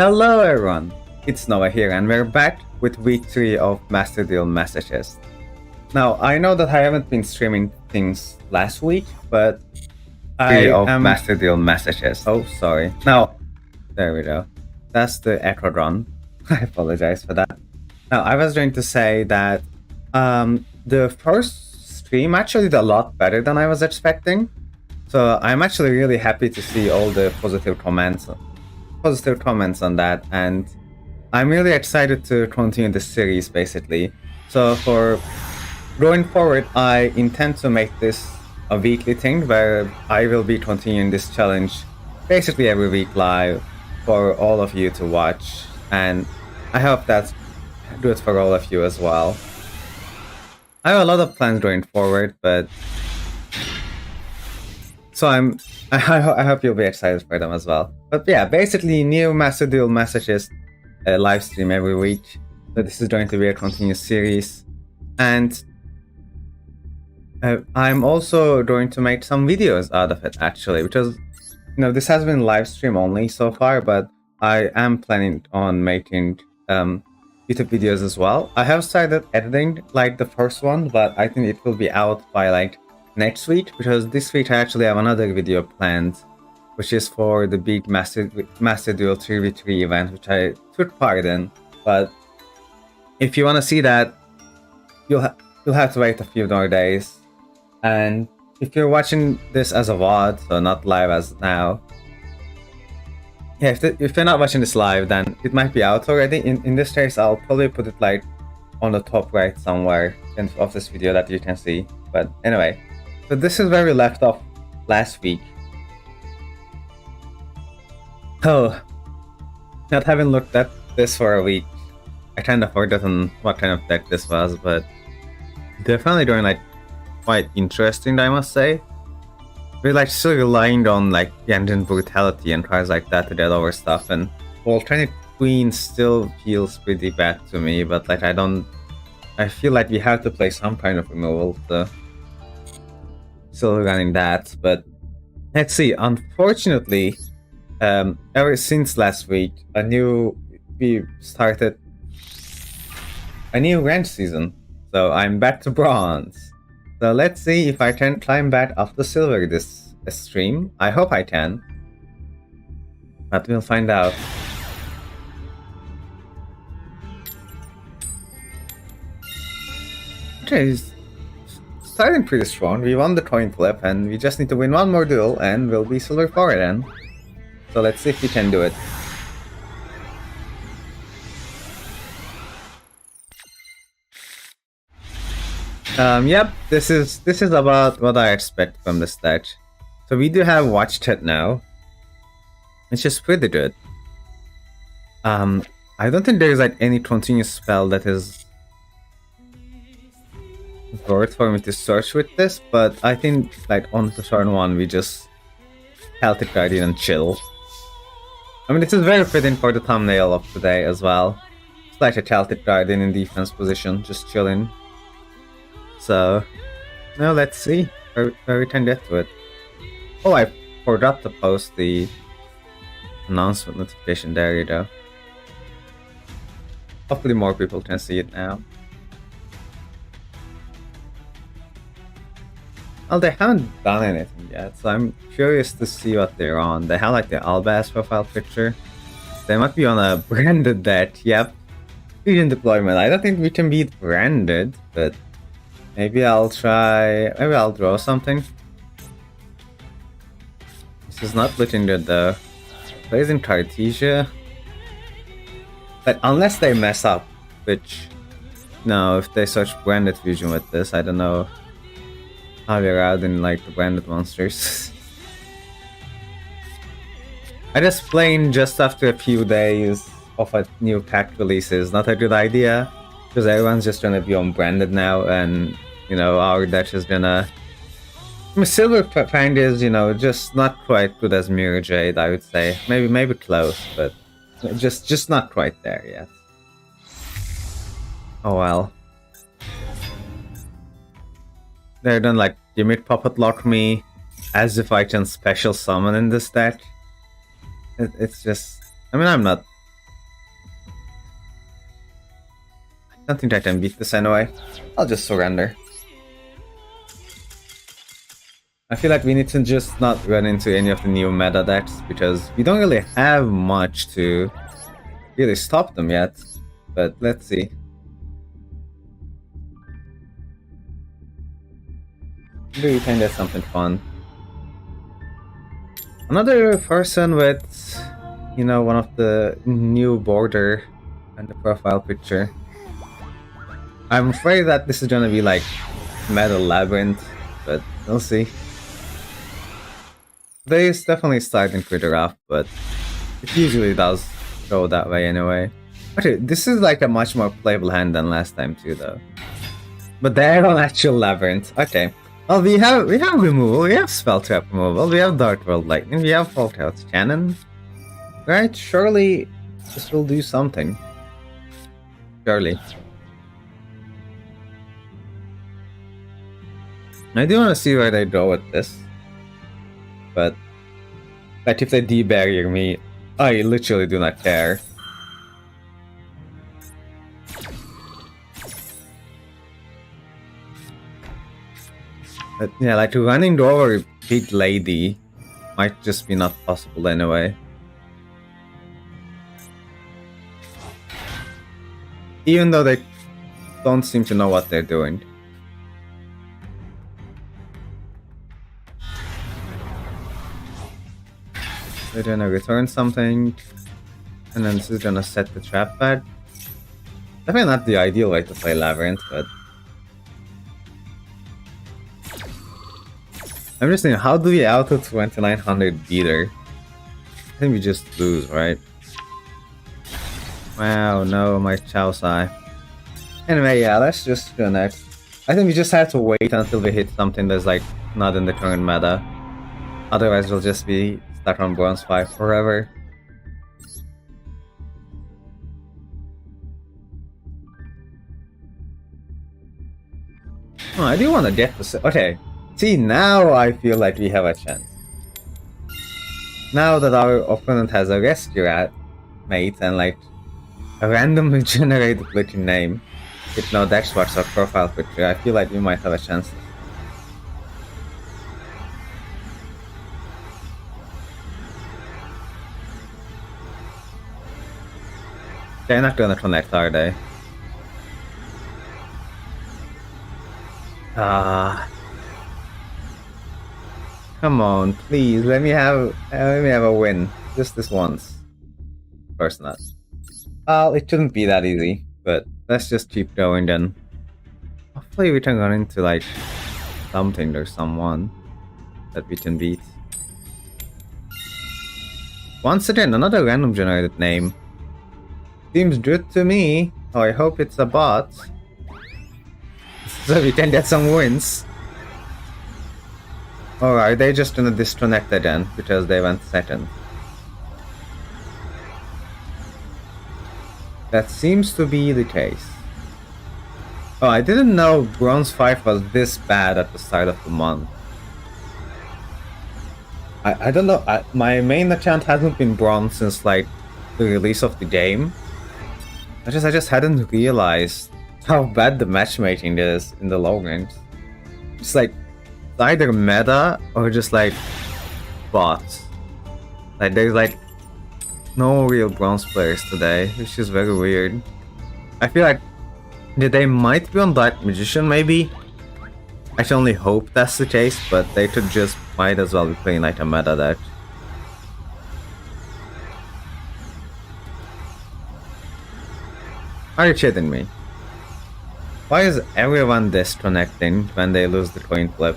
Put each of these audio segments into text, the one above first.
Hello everyone, it's Noah here and we're back with week 3 of Master Duel Masochist. Now, I know that I haven't been streaming things last week, but I am... Master Duel Masochist. Oh, sorry. Now, there we go. That's the echo run. I apologize for that. Now, I was going to say that the first stream actually did a lot better than I was expecting. So I'm actually really happy to see all the positive comments on that, and I'm really excited to continue the series basically. So for going forward, I intend to make this a weekly thing where I will be continuing this challenge basically every week live for all of you to watch, and I hope that's good for all of you as well. I have a lot of plans going forward, but so I hope you'll be excited for them as well. But yeah, basically new Master Duel Masochist live stream every week. So this is going to be a continuous series, and I'm also going to make some videos out of it actually, because this has been live stream only so far, but I am planning on making YouTube videos as well. I have started editing like the first one, but I think it will be out by like next week, because this week I actually have another video planned, which is for the big Master Duel 3v3 event, which I took part in. But if you want to see that, you'll have to wait a few more days. And if you're watching this as a VOD, so not live as now, yeah, if you're not watching this live, then it might be out already. In this case, I'll probably put it like on the top right somewhere of this video that you can see. But anyway, so this is where we left off last week. Oh, not having looked at this for a week, I kind of forgotten what kind of deck this was, but definitely doing like quite interesting, I must say. We're like still relying on like engine brutality and cards like that to get over stuff, and alternate queen still feels pretty bad to me, but like I feel like we have to play some kind of removal, so still running that. But let's see, unfortunately, ever since last week, we started a new rank season, so I'm back to bronze. So let's see if I can climb back up to silver this stream. I hope I can, but we'll find out. Okay, he's starting pretty strong. We won the coin flip, and we just need to win one more duel, and we'll be silver 4 then. So let's see if we can do it. Yep, this is about what I expect from this deck. So we do have Watch Chat now, which is pretty good. I don't think there's like any continuous spell that is worth for me to search with this, but I think like on the turn 1 we just Celtic Guardian and chill. I mean, this is very fitting for the thumbnail of today as well. It's like a Celtic Guardian in defense position, just chilling. So, now let's see where we can get to it. Oh, I forgot to post the announcement notification. There you go. Hopefully more people can see it now. Well, they haven't done anything yet, so I'm curious to see what they're on. They have like the Albaz profile picture. They might be on a branded deck. Yep. Fusion deployment. I don't think we can beat branded, but maybe I'll draw something. This is not looking good though. Plays in Cartesia. But unless they mess up, which no, if they search branded fusion with this, I don't know how they're out in like the branded monsters. I just playing just after a few days of a new pack release is not a good idea, because everyone's just gonna be on branded now, and our deck is gonna... Silver Fang is, just not quite good as Mirror Jade, I would say. Maybe close, but just not quite there yet. Oh well. They're done like Gimmick Puppet Lock me, as if I can special summon in this deck. It's just... I mean, I'm not don't think I can beat this anyway. I'll just surrender. I feel like we need to just not run into any of the new meta decks, because we don't really have much to really stop them yet. But let's see. Maybe we can get something fun. Another person with, you know, one of the new border and the profile picture. I'm afraid that this is gonna be like Meta Labyrinth, but we'll see. It's definitely starting pretty rough, but it usually does go that way anyway. Okay, this is like a much more playable hand than last time too, though. But they're on actual Labyrinth. Okay. Well, we have removal, we have spell trap removal, we have Dark World Lightning, we have Folthouse Cannon. Right? Surely this will do something. Surely. I do want to see where they go with this. But like if they de-barrier me, I literally do not care. But yeah, like running over a big lady might just be not possible anyway. Even though they don't seem to know what they're doing. They're gonna return something, and then this is gonna set the trap back. Definitely not the ideal way to play Labyrinth, but I'm just thinking, how do we out a 2900 beater? I think we just lose, right? Wow, no, my Chow Sai. Anyway, yeah, let's just go next. I think we just have to wait until we hit something that's like not in the current meta. Otherwise, we'll just be stuck on Bronze 5 forever. Oh, I do want to get this. Okay, see, now I feel like we have a chance. Now that our opponent has a rescue mate and like a randomly generated looking name with no deck spots or profile picture, I feel like we might have a chance. They're not gonna connect, are they? Come on, please, let me have a win. Just this once. Of course not. Well, it shouldn't be that easy, but let's just keep going then. Hopefully we can run into like something or someone that we can beat. Once again, another random generated name. Seems good to me. Oh, I hope it's a bot. So we can get some wins. Or are they just gonna disconnect again because they went second? That seems to be the case. Oh, I didn't know Bronze 5 was this bad at the start of the month. I don't know, my main account hasn't been Bronze since like the release of the game. I just hadn't realized how bad the matchmaking is in the low ranks. It's like either meta or just like bots. Like there's like no real Bronze players today, which is very weird. I feel like they might be on Dark Magician maybe. I can only hope that's the case, but they could just might as well be playing like a meta deck. Are you kidding me? Why is everyone disconnecting when they lose the coin flip?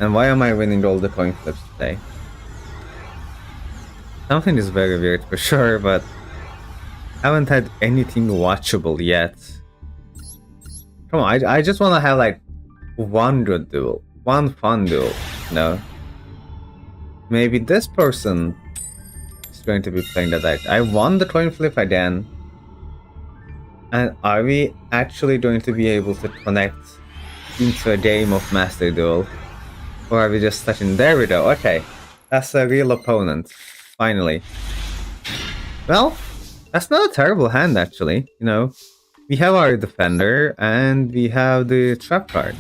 And why am I winning all the coin flips today? Something is very weird for sure, but I haven't had anything watchable yet. Come on, I just want to have like one good duel. One fun duel, you know? Maybe this person is going to be playing the deck. I won the coin flip again. And are we actually going to be able to connect into a game of Master Duel? Or are we just touching? There we go, okay. That's a real opponent. Finally. Well, that's not a terrible hand actually, you know. We have our defender, and we have the trap card.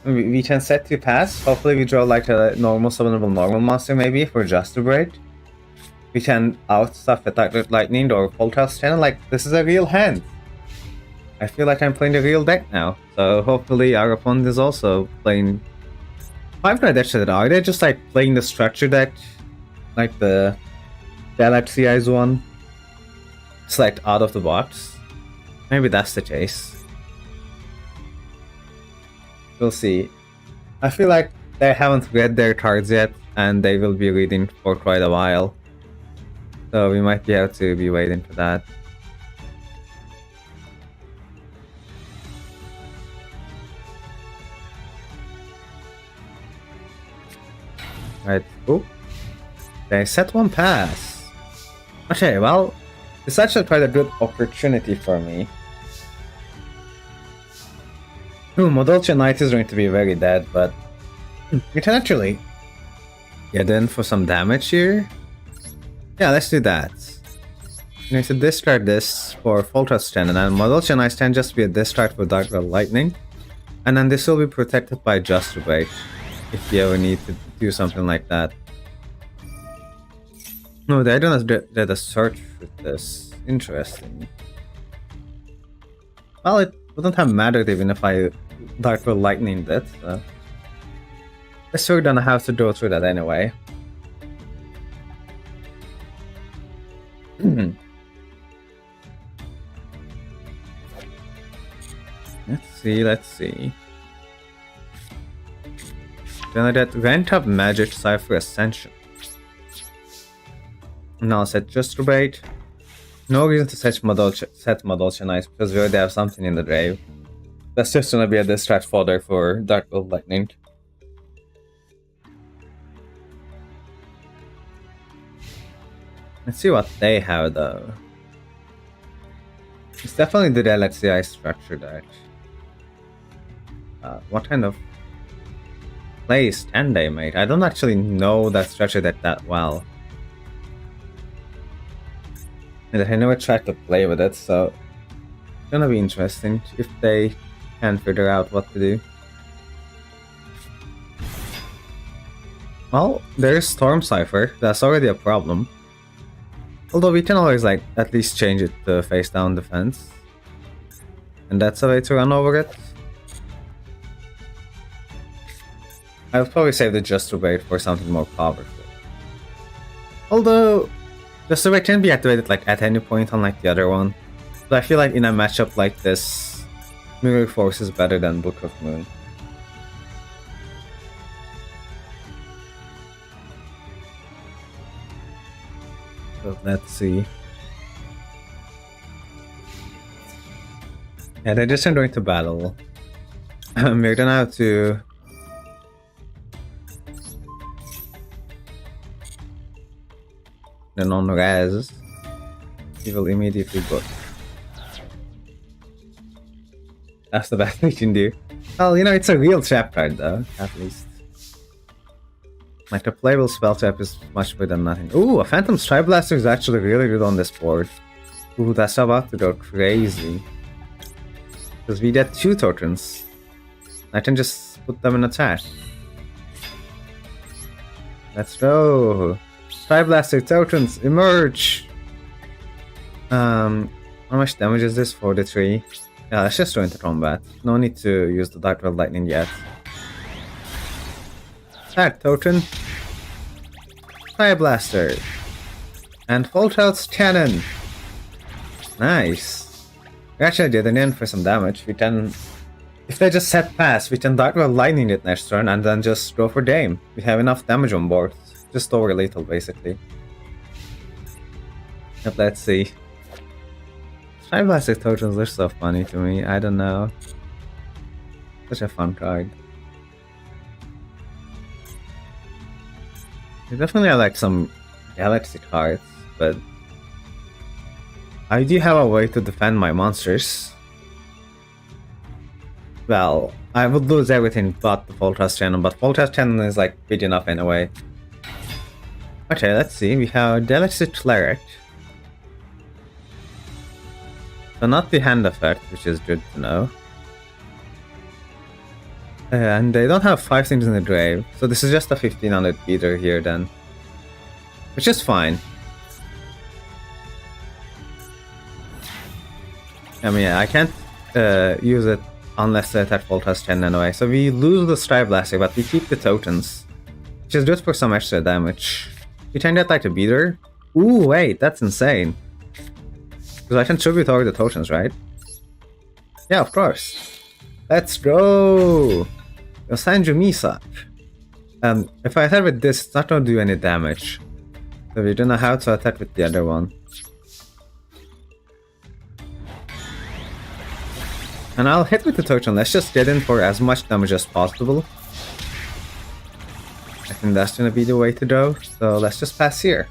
We can set to pass. Hopefully we draw like a normal summonable normal monster maybe for just to break. We can outstuff attack with lightning or full toss channel. Like, this is a real hand. I feel like I'm playing the real deck now. So hopefully our opponent is also playing... I've no idea, are they just like playing the structure deck? Like the LXCI's one? It's like out of the box? Maybe that's the case. We'll see. I feel like they haven't read their cards yet, and they will be reading for quite a while. So we might be able to be waiting for that. Right. Oh. They set one pass. Okay, well, it's actually quite a good opportunity for me. Modultia Knight is going to be very dead, but we can actually get in for some damage here. Yeah, let's do that. I'm going to discard this for Full Thrust Cannon, and Modultia Knight can just be a discard for Dark Red Lightning. And then this will be protected by Just Break, if you ever need to do something like that. No, they don't did a search with this. Interesting. Well, it wouldn't have mattered even if I Dark Red Lightning did, so... I still gonna have to go through that anyway. Let's see. Then I get Rent Up Magic Cipher Ascension. Now set Just Wait. No reason to set Modultia Knight because we already have something in the grave. That's just gonna be a distract fodder for Dark Red Lightning. Let's see what they have though. It's definitely the LXCI structure deck. What kind of plays can they make? I don't actually know that structure deck that well. And I never tried to play with it, so it's gonna be interesting if they can figure out what to do. Well, there's Storm Cipher, that's already a problem. Although we can always like at least change it to face down defense. And that's a way to run over it. I'll probably save the Just Wait for something more powerful. Although, Just Wait can be activated like at any point unlike the other one. But I feel like in a matchup like this, Mirror Force is better than Book of Moon. So let's see. Yeah, they're just going to battle. We're gonna have to... Then on res, he will immediately book. That's the best we can do. Well, you know, it's a real trap card though, at least. Like, a playable spell trap is much better than nothing. Ooh, a Phantom Strike Blaster is actually really good on this board. Ooh, that's about to go crazy. Because we get 2 tokens. I can just put them in attack. Let's go! Strike Blaster tokens, emerge! How much damage is this? 43. Yeah, let's just go into combat. No need to use the Dark Red Lightning yet. Attack token. Fire Blaster. And Full Thrust Cannon. Nice. We actually did an in for some damage. We can... If they just set pass, we can Dark Red Lightning it next turn and then just go for game. We have enough damage on board. Just over lethal, basically. But let's see. Fire Blaster tokens are so funny to me. I don't know. Such a fun card. Definitely I like some Galaxy cards, but I do have a way to defend my monsters. Well, I would lose everything but the Full Thrust Cannon, but Full Thrust Cannon is like big enough anyway. Okay, let's see. We have Galaxy Cleric. So not the hand effect, which is good to know. And they don't have 5 things in the grave, so this is just a 1500 beater here then. Which is fine. I mean, I can't use it unless the attack volt has 10 anyway. So we lose the Strike Blaster, but we keep the tokens. Which is just for some extra damage. We can get like a beater. Ooh, wait, that's insane. Because I can tribute over the tokens, right? Yeah, of course. Let's go! Yugioh Master. If I attack with this, it's not gonna do any damage. So we don't know how to attack with the other one. And I'll hit with the token. Let's just get in for as much damage as possible. I think that's gonna be the way to go. So let's just pass here.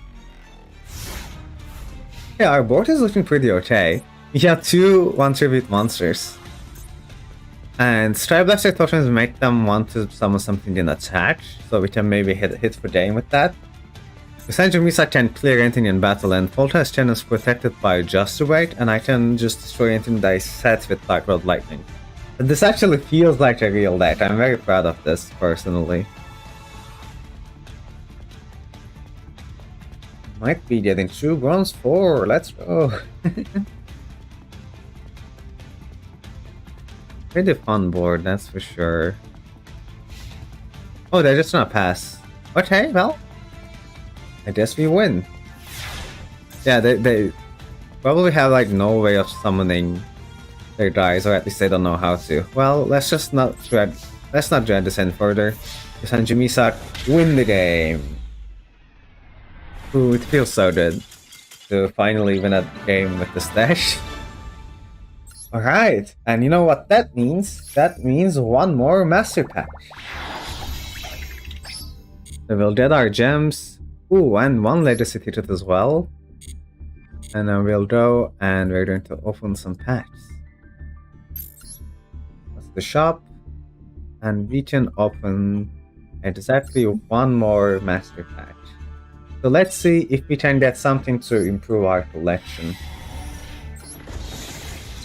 Yeah, our board is looking pretty okay. We have 2 1-tribute monsters. And Strike Blaster tokens make them want to summon something in attack, so we can maybe hit for Dane with that. Yugioh Master can clear anything in battle, and Foltest Chen is protected by Just Weight, and I can just destroy anything that is set with Dark Road Lightning. And this actually feels like a real deck. I'm very proud of this, personally. Might be getting 2 bronze 4, let's go! Pretty fun board, that's for sure. Oh, they're just gonna pass. Okay, well, I guess we win. Yeah, they probably have like no way of summoning their guys, or at least they don't know how to. Well, let's not drag this any further. Yugioh Master win the game. Ooh, it feels so good to finally win a game with the stash. Alright, and you know what that means? That means 1 more Master Pack. So we'll get our gems. Ooh, and 1 Legacy Ticket as well. And then we'll go and we're going to open some packs. That's the shop. And we can open exactly 1 more Master Pack. So let's see if we can get something to improve our collection.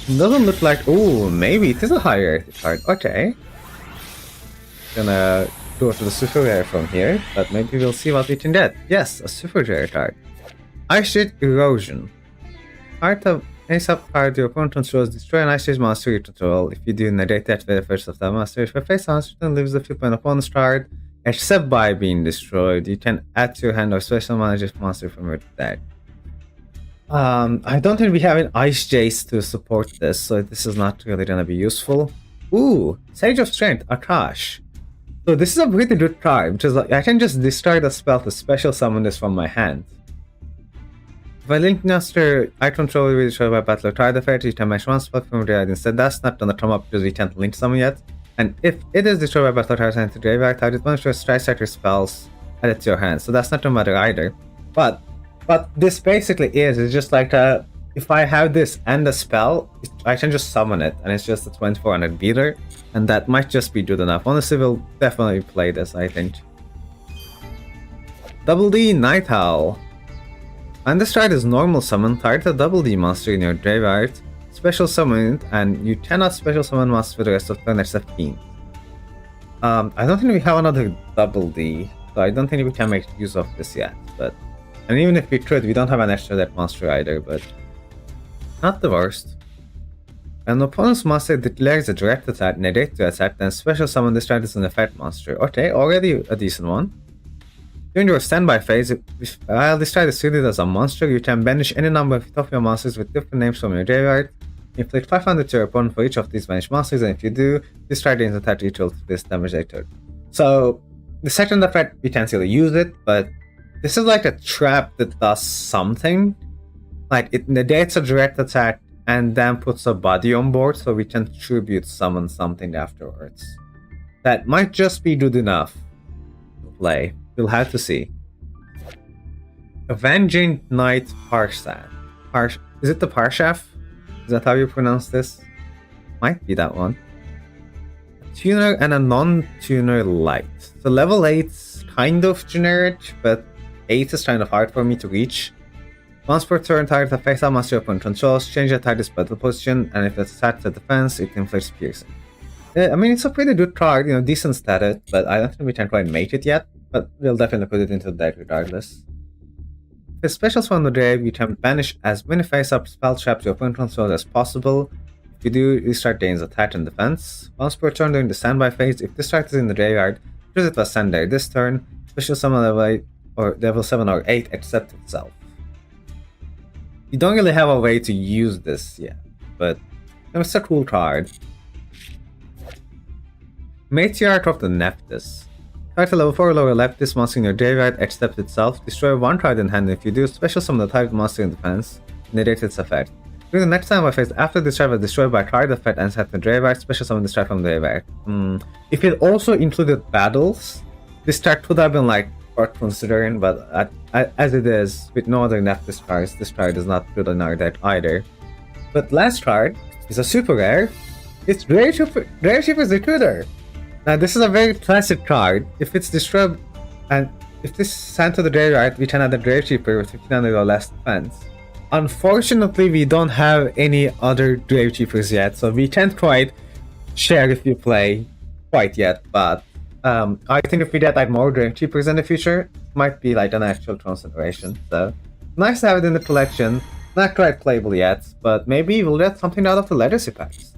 It doesn't look like... Ooh, maybe it is a higher card. Okay. Gonna go to the super rare from here, but maybe we'll see what we can get. Yes, a super rare card. Ice Shade Erosion. Part of Ace up card your opponent controls, destroy an Ice Shade monster you control. If you do, negate the activate first of that monster. If a face monster leaves the field by an opponent's card, except by being destroyed, you can add to your hand or special manage this monster from your deck. I don't think we have an Ice Jace to support this, so this is not really gonna be useful. Ooh, Sage of Strength, Akash. So this is a pretty good card, which is like I can just discard a spell to special summon this from my hand. If I link monster I control will be destroyed by battle or card effect, you can match 1 spell from graveyard instead. That's not gonna come up because we can't link summon yet. And if it is destroyed by battle or card into graveyard, target monster strike sector spells added to your hand. So that's not gonna matter either. But this basically is just like if I have this and a spell, I can just summon it, and it's just a 2400 beater, and that might just be good enough. Honestly, we'll definitely play this, I think. Double D Night Owl. And this card is normal summon, target a Double D monster in your graveyard, special summon it, and you cannot special summon monsters for the rest of the turn except Fiend. I don't think we have another Double D, so I don't think we can make use of this yet, but... And even if we could, we don't have an extra deck monster either, but... Not the worst. An opponent's monster declares a direct attack, negate to attack, then special summon this card as an effect monster. Okay, already a decent one. During your standby phase, while this card is treated as a monster, you can banish any number of your monsters with different names from your graveyard. Inflict 500 to your opponent for each of these banished monsters, and if you do, this card gains attack equal to this damage later. So, the second effect, we can't really use it, but this is like a trap that does something. Like, it negates a direct attack and then puts a body on board so we can tribute summon something afterwards. That might just be good enough to play. We'll have to see. Avenging Knight Parshat. Is it the Parshaf? Is that how you pronounce this? Might be that one. A tuner and a non-tuner light. So level 8's kind of generic, but 8 is kind of hard for me to reach. Once per turn, target a face-up monster your opponent controls, change the target's battle position, and if it's attacked at defense, it inflicts piercing. I mean, it's a pretty good card, you know, decent status, but I don't think we can quite make it yet, but we'll definitely put it into the deck regardless. With specials from the grave, you can banish as many face-up spell traps your opponent controls as possible. If you do, this card gains attack and defense. Once per turn during the standby phase, if this card is in the graveyard, choose it as standard this turn, special summon level 8 or level 7 or 8 except itself. You don't really have a way to use this yet, but it's a cool card. Matriarch of the Nephthys. Target a level 4 or lower Nephthys monster in your graveyard except itself. Destroy one card in hand. If you do, special summon the target monster in defense. Negate its effect. During the next time I phase, after this card was destroyed by card effect and set in the graveyard, special summon this card from the graveyard. If it also included battles, this card could have been like worth considering, but as it is, with no other Nephthys cards, this card is not good in our deck either. But last card is a super rare. It's Rare Shipper's Recruiter. Now this is a very classic card. If it's destroyed, and if this is sent to the graveyard, we can add a Gravekeeper with 1500 or less defense. Unfortunately, we don't have any other Gravekeepers yet, so we can't quite share if you play quite yet, but I think if we get like more Gravekeepers in the future, it might be like an actual consideration. So nice to have it in the collection. Not quite playable yet, but maybe we'll get something out of the legacy packs.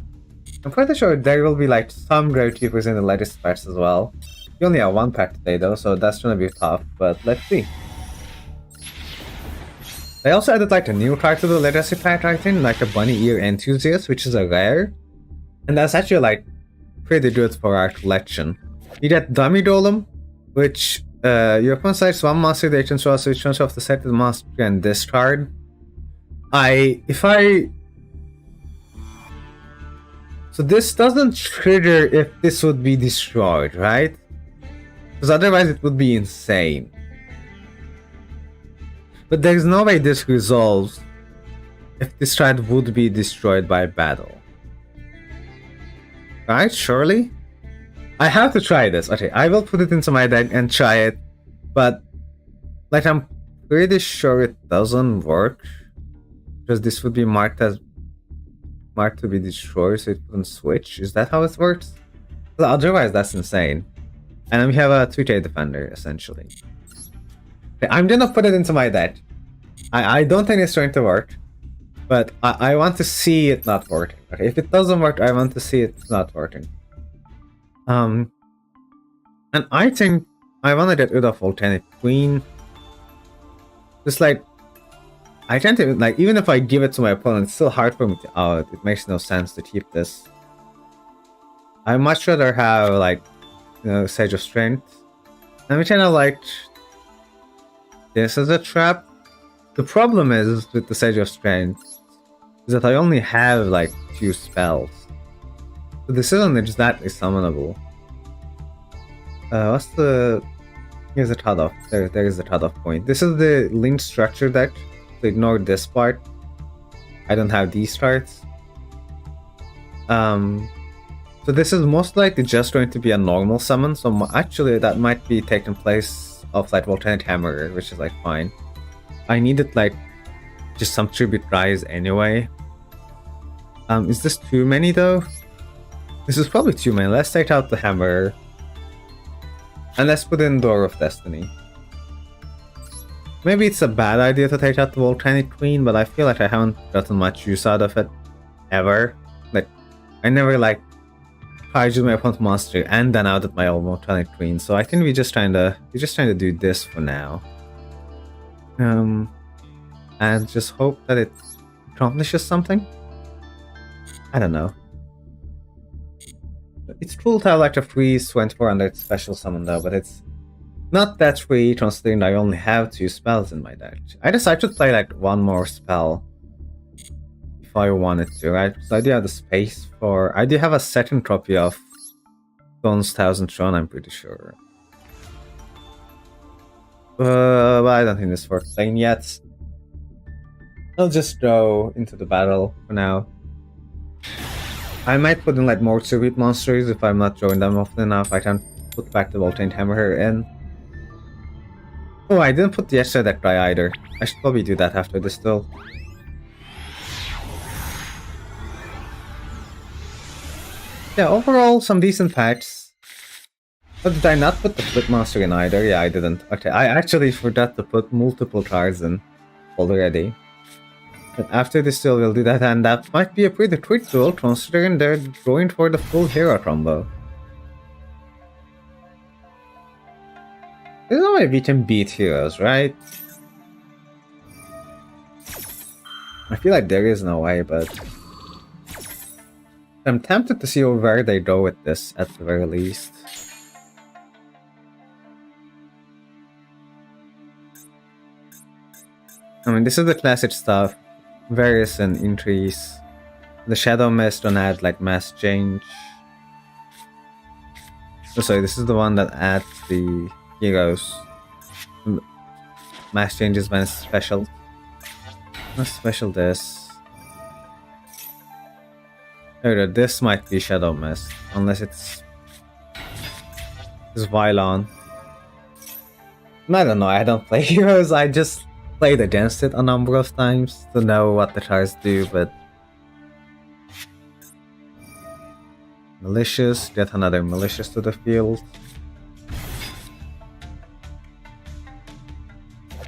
I'm pretty sure there will be like some Gravekeepers in the legacy packs as well. We only have one pack today though, so that's gonna be tough, but let's see. They also added like a new card to the legacy pack, I think, like a Bunny Ear Enthusiast, which is a rare. And that's actually like pretty good for our collection. You get Dummy Golem, which your opponent selects one monster they control, so it turns off the selected monster and discard. So this doesn't trigger if this would be destroyed, right? Because otherwise it would be insane. But there's no way this resolves if this card would be destroyed by battle. Right? Surely? I have to try this. Okay, I will put it into my deck and try it. But like I'm pretty sure it doesn't work. Because this would be marked to be destroyed, so it wouldn't switch. Is that how it works? Well, otherwise, that's insane. And then we have a 2K defender, essentially. Okay, I'm gonna put it into my deck. I don't think it's going to work, but I want to see it not working. Okay, if it doesn't work, I want to see it not working. And I think I want to get rid of Volcanic Queen. Just like, I can't even, like, even if I give it to my opponent, it's still hard for me to out. It makes no sense to keep this. I'd much rather have, like, you know, Sage of Strength. And we kind of like this as a trap. The problem is with the Sage of Strength is that I only have, like, 2 spells. So this isn't exactly summonable. What's the... Here's the cutoff. There is the cutoff point. This is the linked structure deck. So ignore this part. I don't have these cards. So this is most likely just going to be a normal summon. So actually that might be taking place of like Volcanic Hammer, which is like fine. I needed like just some tribute rise anyway. Is this too many though? This is probably too many. Let's take out the hammer. And let's put in Door of Destiny. Maybe it's a bad idea to take out the Volcanic Queen, but I feel like I haven't gotten much use out of it ever. Like, I never like tried my opponent's monster and then out at my own Volcanic Queen. So I think we're just trying to do this for now. And just hope that it accomplishes something. I don't know. It's cool to have like a free 2400 special summon though, but it's not that free considering I only have 2 spells in my deck. I decided to play like 1 more spell if I wanted to, right? So I do have the space for... I do have a second copy of Stone's Thousand Throne, I'm pretty sure. But I don't think this is worth playing yet. I'll just go into the battle for now. I might put in like more tribute monsters if I'm not drawing them often enough. I can put back the Volcanic Hammer in. Oh, I didn't put the extra deck dry either. I should probably do that after this duel. Yeah, overall, some decent packs. But did I not put the Flip Monster in either? Yeah, I didn't. Okay, I actually forgot to put multiple cards in already. But after this duel, we'll do that, and that might be a pretty quick duel, considering they're going for the full hero combo. There's no way we can beat heroes, right? I feel like there is no way, but I'm tempted to see where they go with this at the very least. I mean, this is the classic stuff. Various and increase. The Shadow Mist don't add like mass change. Oh, sorry, this is the one that adds the heroes. Mass changes when it's special. Not special this. Okay, this might be Shadow Mist, unless it's Vylon. I don't know, I don't play heroes, I just played against it a number of times to know what the cards do, but... Malicious, get another Malicious to the field.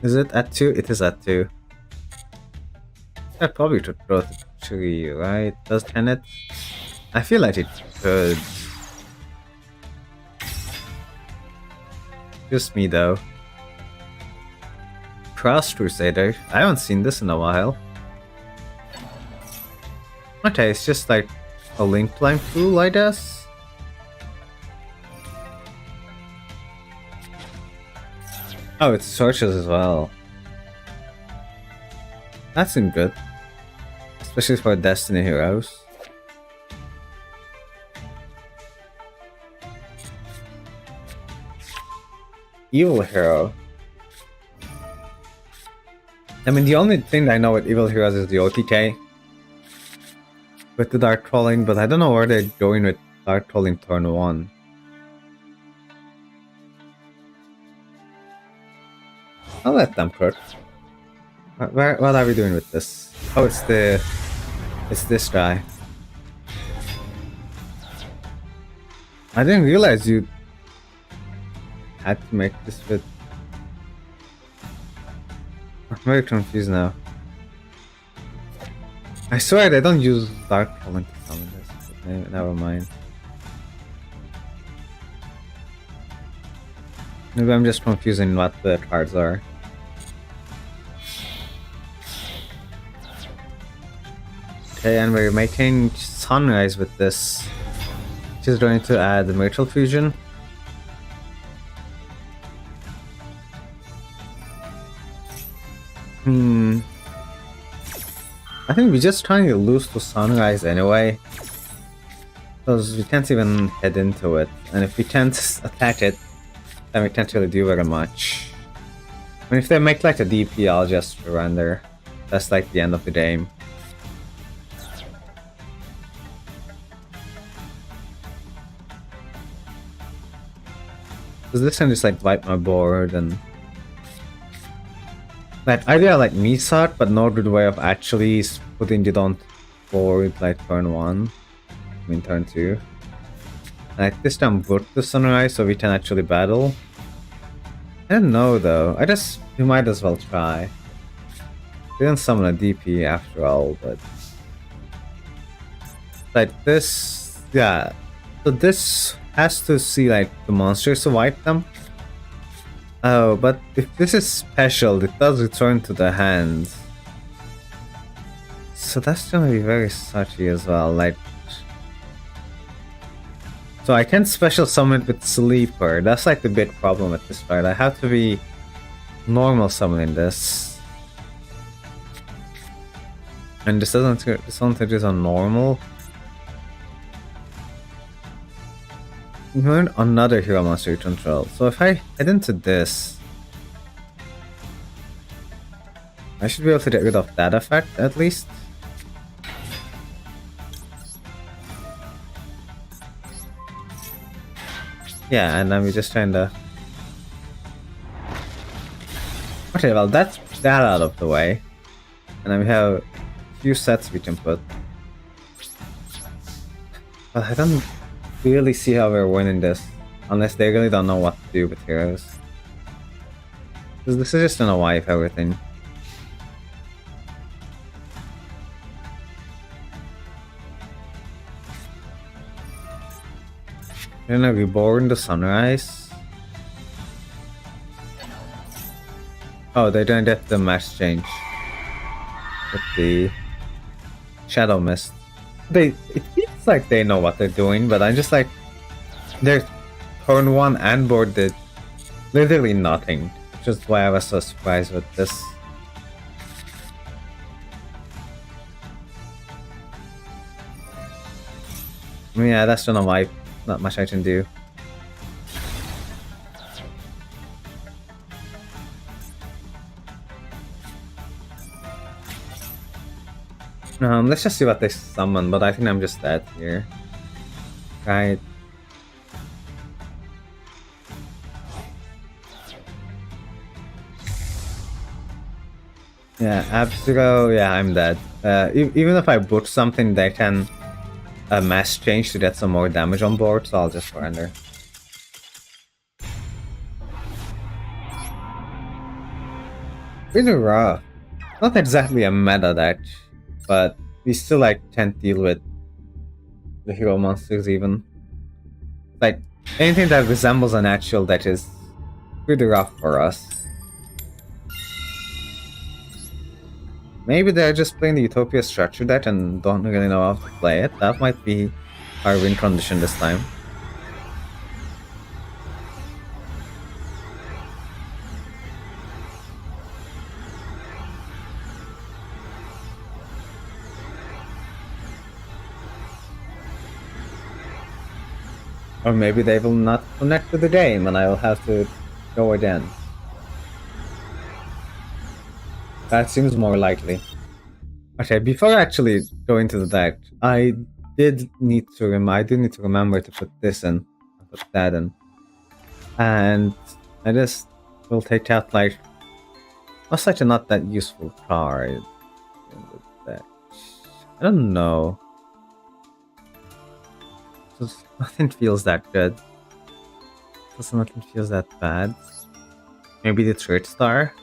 Is it at 2? It is at 2. I probably should throw it to 3, right? Does Tenet? I feel like it could. Just me though. Cross Crusader. I haven't seen this in a while. Okay, it's just like a link climb tool, I guess. Oh, it searches as well. That seemed good. Especially for Destiny heroes. Evil Hero. I mean, the only thing I know with Evil Heroes is the OTK. With the Dark Trolling, but I don't know where they're going with Dark Trolling turn 1. I'll let them cook. What are we doing with this? Oh, it's this guy. I didn't realize you had to make this with... I'm very confused now. I swear they don't use Dark Trolling to summon this, but never mind. Maybe I'm just confusing what the cards are. Okay, and we're making Sunrise with this, which is going to add the Mutual Fusion. I think we're just trying to lose to Sunrise anyway, because we can't even head into it, and if we can't attack it, then we can't really do very much. I mean, if they make like a DP, I'll just surrender. That's like the end of the game. Because this can just like wipe my board and... Like, idea like Misak, but no good way of actually putting it on forward like turn 1. I mean turn 2. Like this time put the Sunrise so we can actually battle. I don't know though, we might as well try. We didn't summon a DP after all, but... Like this... Yeah. So this has to see like the monsters to wipe them. Oh, but if this is special, it does return to the hand. So that's gonna be very sucky as well, like... So I can't special summon it with Sleeper, that's like the big problem with this card. I have to be normal summoning this. And this doesn't take this on normal. Another hero monster you control. So if I head into this, I should be able to get rid of that effect at least. Yeah, and then we're just trying to... Okay, well that's that out of the way. And then we have a few sets we can put. But I don't really see how we're winning this. Unless they really don't know what to do with heroes. Because this is just gonna wipe everything. They're gonna reborn the sunrise. Oh, they don't get the match change with the shadow mist. It feels like they know what they're doing, but I'm just like, their turn 1 and board did literally nothing, which is why I was so surprised with this. Yeah, that's gonna wipe. Not much I can do. Let's just see what they summon, but I think I'm just dead here. Right. Yeah, Abzero, yeah, I'm dead. Even if I boot something, they can mass change to get some more damage on board, so I'll just surrender. Really rough. Not exactly a meta deck, but we still like can't deal with the hero monsters even. Like anything that resembles an actual deck is pretty rough for us. Maybe they're just playing the Utopia structure deck and don't really know how to play it. That might be our win condition this time. Or maybe they will not connect to the game and I will have to go again. That seems more likely. Okay, before actually going to the deck, I did need to remember to put this in, put that in, and I just will take out like what's such a not that useful card in the deck. I don't know. Just nothing feels that good. Just nothing feels that bad. Maybe the Third Star.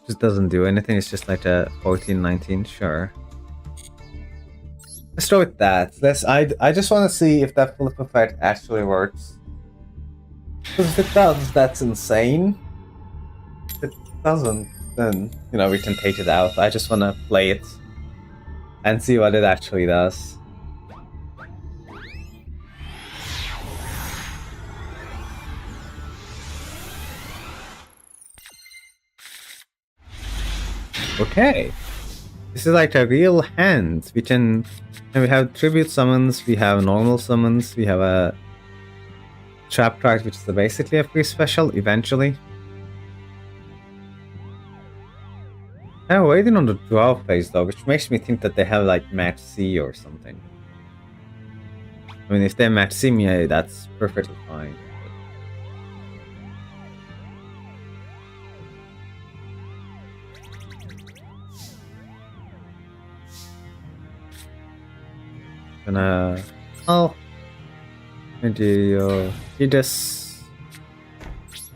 Just doesn't do anything, it's just like a 14-19, sure. Let's go with that. I just want to see if that flip effect actually works. Because if it does, that's insane. If it doesn't, then, you know, we can take it out. I just want to play it and see what it actually does. Okay, this is like a real hand. We have tribute summons, we have normal summons, we have a trap card, which is basically a free special eventually. I'm waiting on the draw phase though, which makes me think that they have like match C or something. I mean, if they match C me, that's perfectly fine. Yugioh, he just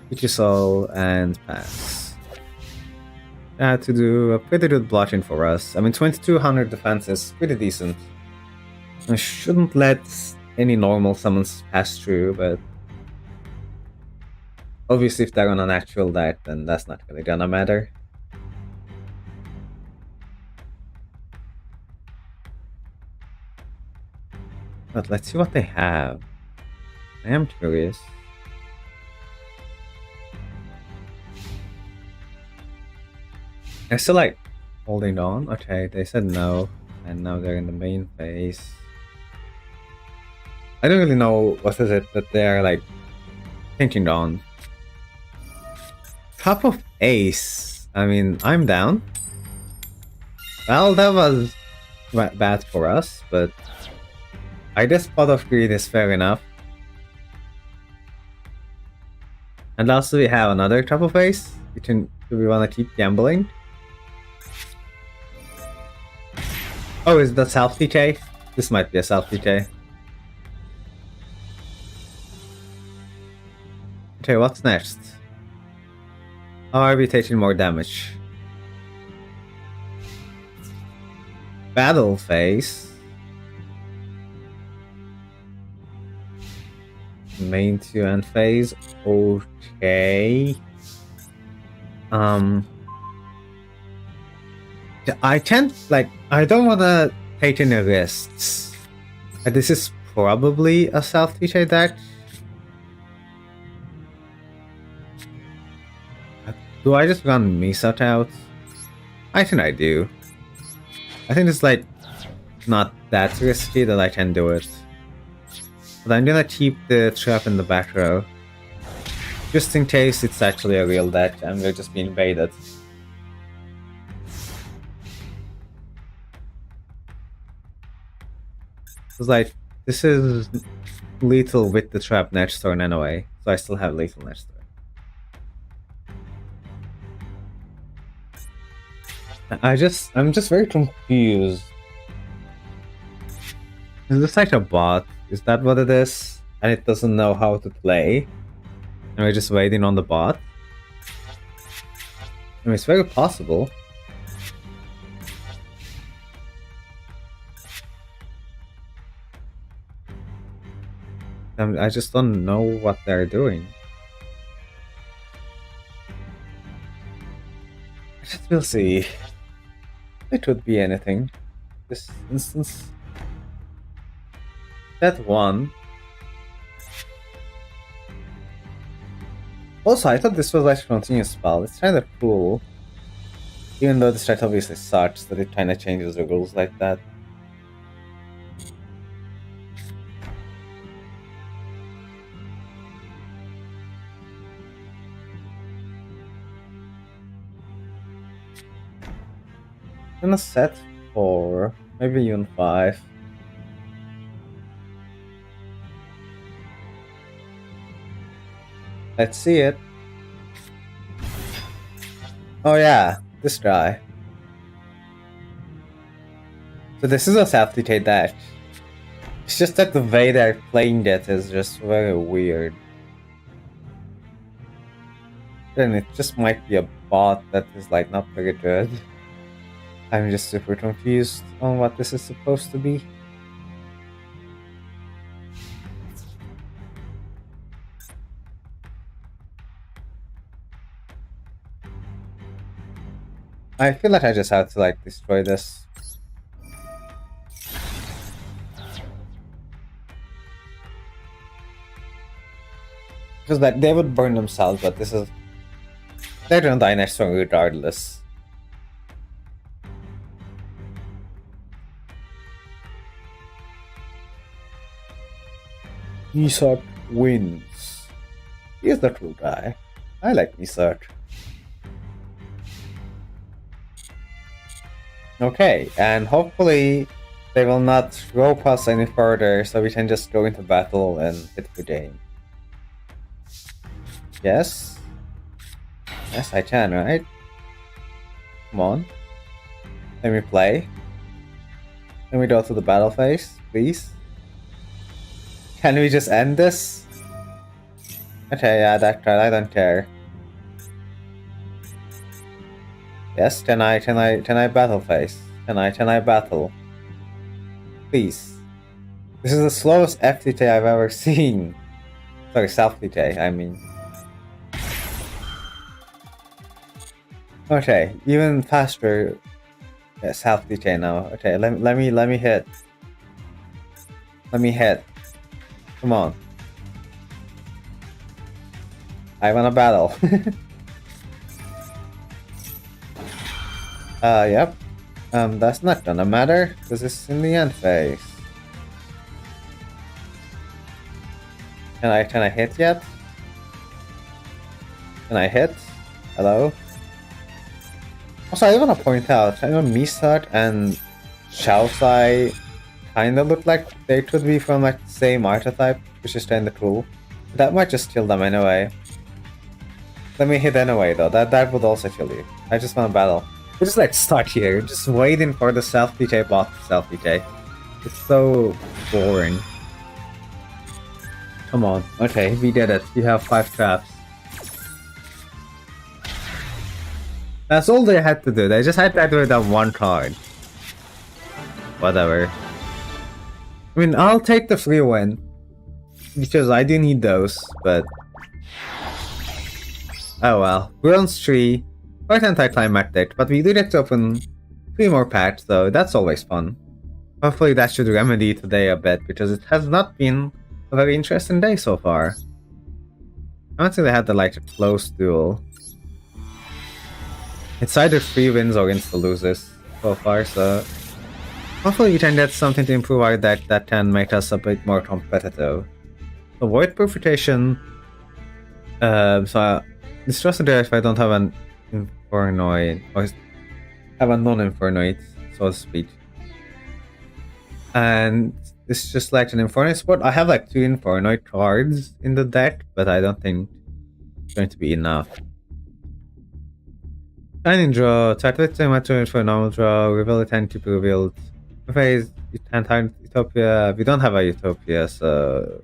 hit your soul and pass. Had to do a pretty good blocking for us. I mean, 2200 defense is pretty decent. I shouldn't let any normal summons pass through, but obviously if they're on an actual deck, then that's not really gonna matter. But let's see what they have. I am curious. I still like holding on. Okay, they said no, and now they're in the main phase. I don't really know what is it that they're like thinking on. Top of ace. I mean, I'm down. Well, that was bad for us, but I guess pot of greed is fair enough. And also we have another top of ace, which Do we want to keep gambling? Oh, is that self TK? This might be a self TK. Okay, what's next? How are we taking more damage? Battle phase. Main 2 end phase. Okay. I can't, like, I don't want to take any risks. This is probably a self TK deck. Do I just run Misat out? I think I do. I think it's like not that risky that I can do it. But I'm gonna keep the trap in the back row. Just in case it's actually a real deck and we're just being baited. It's like, this is lethal with the trap next turn anyway, so I still have lethal next turn. I'm just very confused. Is this like a bot? Is that what it is? And it doesn't know how to play? And we're just waiting on the bot? I mean, it's very possible. I just don't know what they're doing. I just will see. It could be anything. This instance. That one. Also, I thought this was like a continuous spell. It's kind of cool. Even though this strat obviously sucks, that it kind of changes the rules like that. I'm gonna set 4, maybe even 5. Let's see it. Oh yeah, this guy. So this is a self-TK deck. It's just that the way they're playing it is just very weird. And it just might be a bot that is like not very good. I'm just super confused on what this is supposed to be. I feel like I just have to like destroy this. Because like they would burn themselves, but this is, they're gonna die next turn regardless. Misat wins. He is the true guy. I like Misat. Okay, and hopefully they will not rope us any further, so we can just go into battle and hit the game. Yes? Yes, I can, right? Come on. Let me play. Let me go to the battle phase, please. Can we just end this? Okay, yeah, that card, I don't care. Yes, can I battle phase? Can I battle? Please. This is the slowest FTT I've ever seen. Sorry, self-TK, I mean. Okay, even faster. Yeah, self-TK now. Okay, let me hit. Let me hit. Come on. I wanna battle. Yep. That's not gonna matter, because it's in the end phase. Can I hit yet? Can I hit? Hello? Also, I wanna point out, I know Misat and Xiaosai kinda look like they could be from like the same archetype, which is kinda cool. That might just kill them anyway. Let me hit anyway, though. That would also kill you. I just want to battle. We're just like stuck here, just waiting for the self-PJ bot to self-PJ. It's so boring. Come on. Okay, we did it. You have 5 traps. That's all they had to do. They just had to activate that one card. Whatever. I mean, I'll take the free win. Because I do need those, but... Oh well. Bronze 3. Quite anticlimactic, but we do get to open 3 more packs, so that's always fun. Hopefully that should remedy today a bit, because it has not been a very interesting day so far. I don't think they had like a close duel. It's either 3 wins or insta loses so far, so hopefully we can get something to improve our deck that can make us a bit more competitive. So Void Purification. So it's just a if I don't have an Infernoid, or have a non-Infernoid, so to speak. And it's just like an Infernoid spot. I have like 2 Infernoid cards in the deck, but I don't think it's going to be enough. Shining Draw, Target Match for a normal draw, reveal a 10 to be revealed. Phase, you can't have Utopia. We don't have a Utopia, so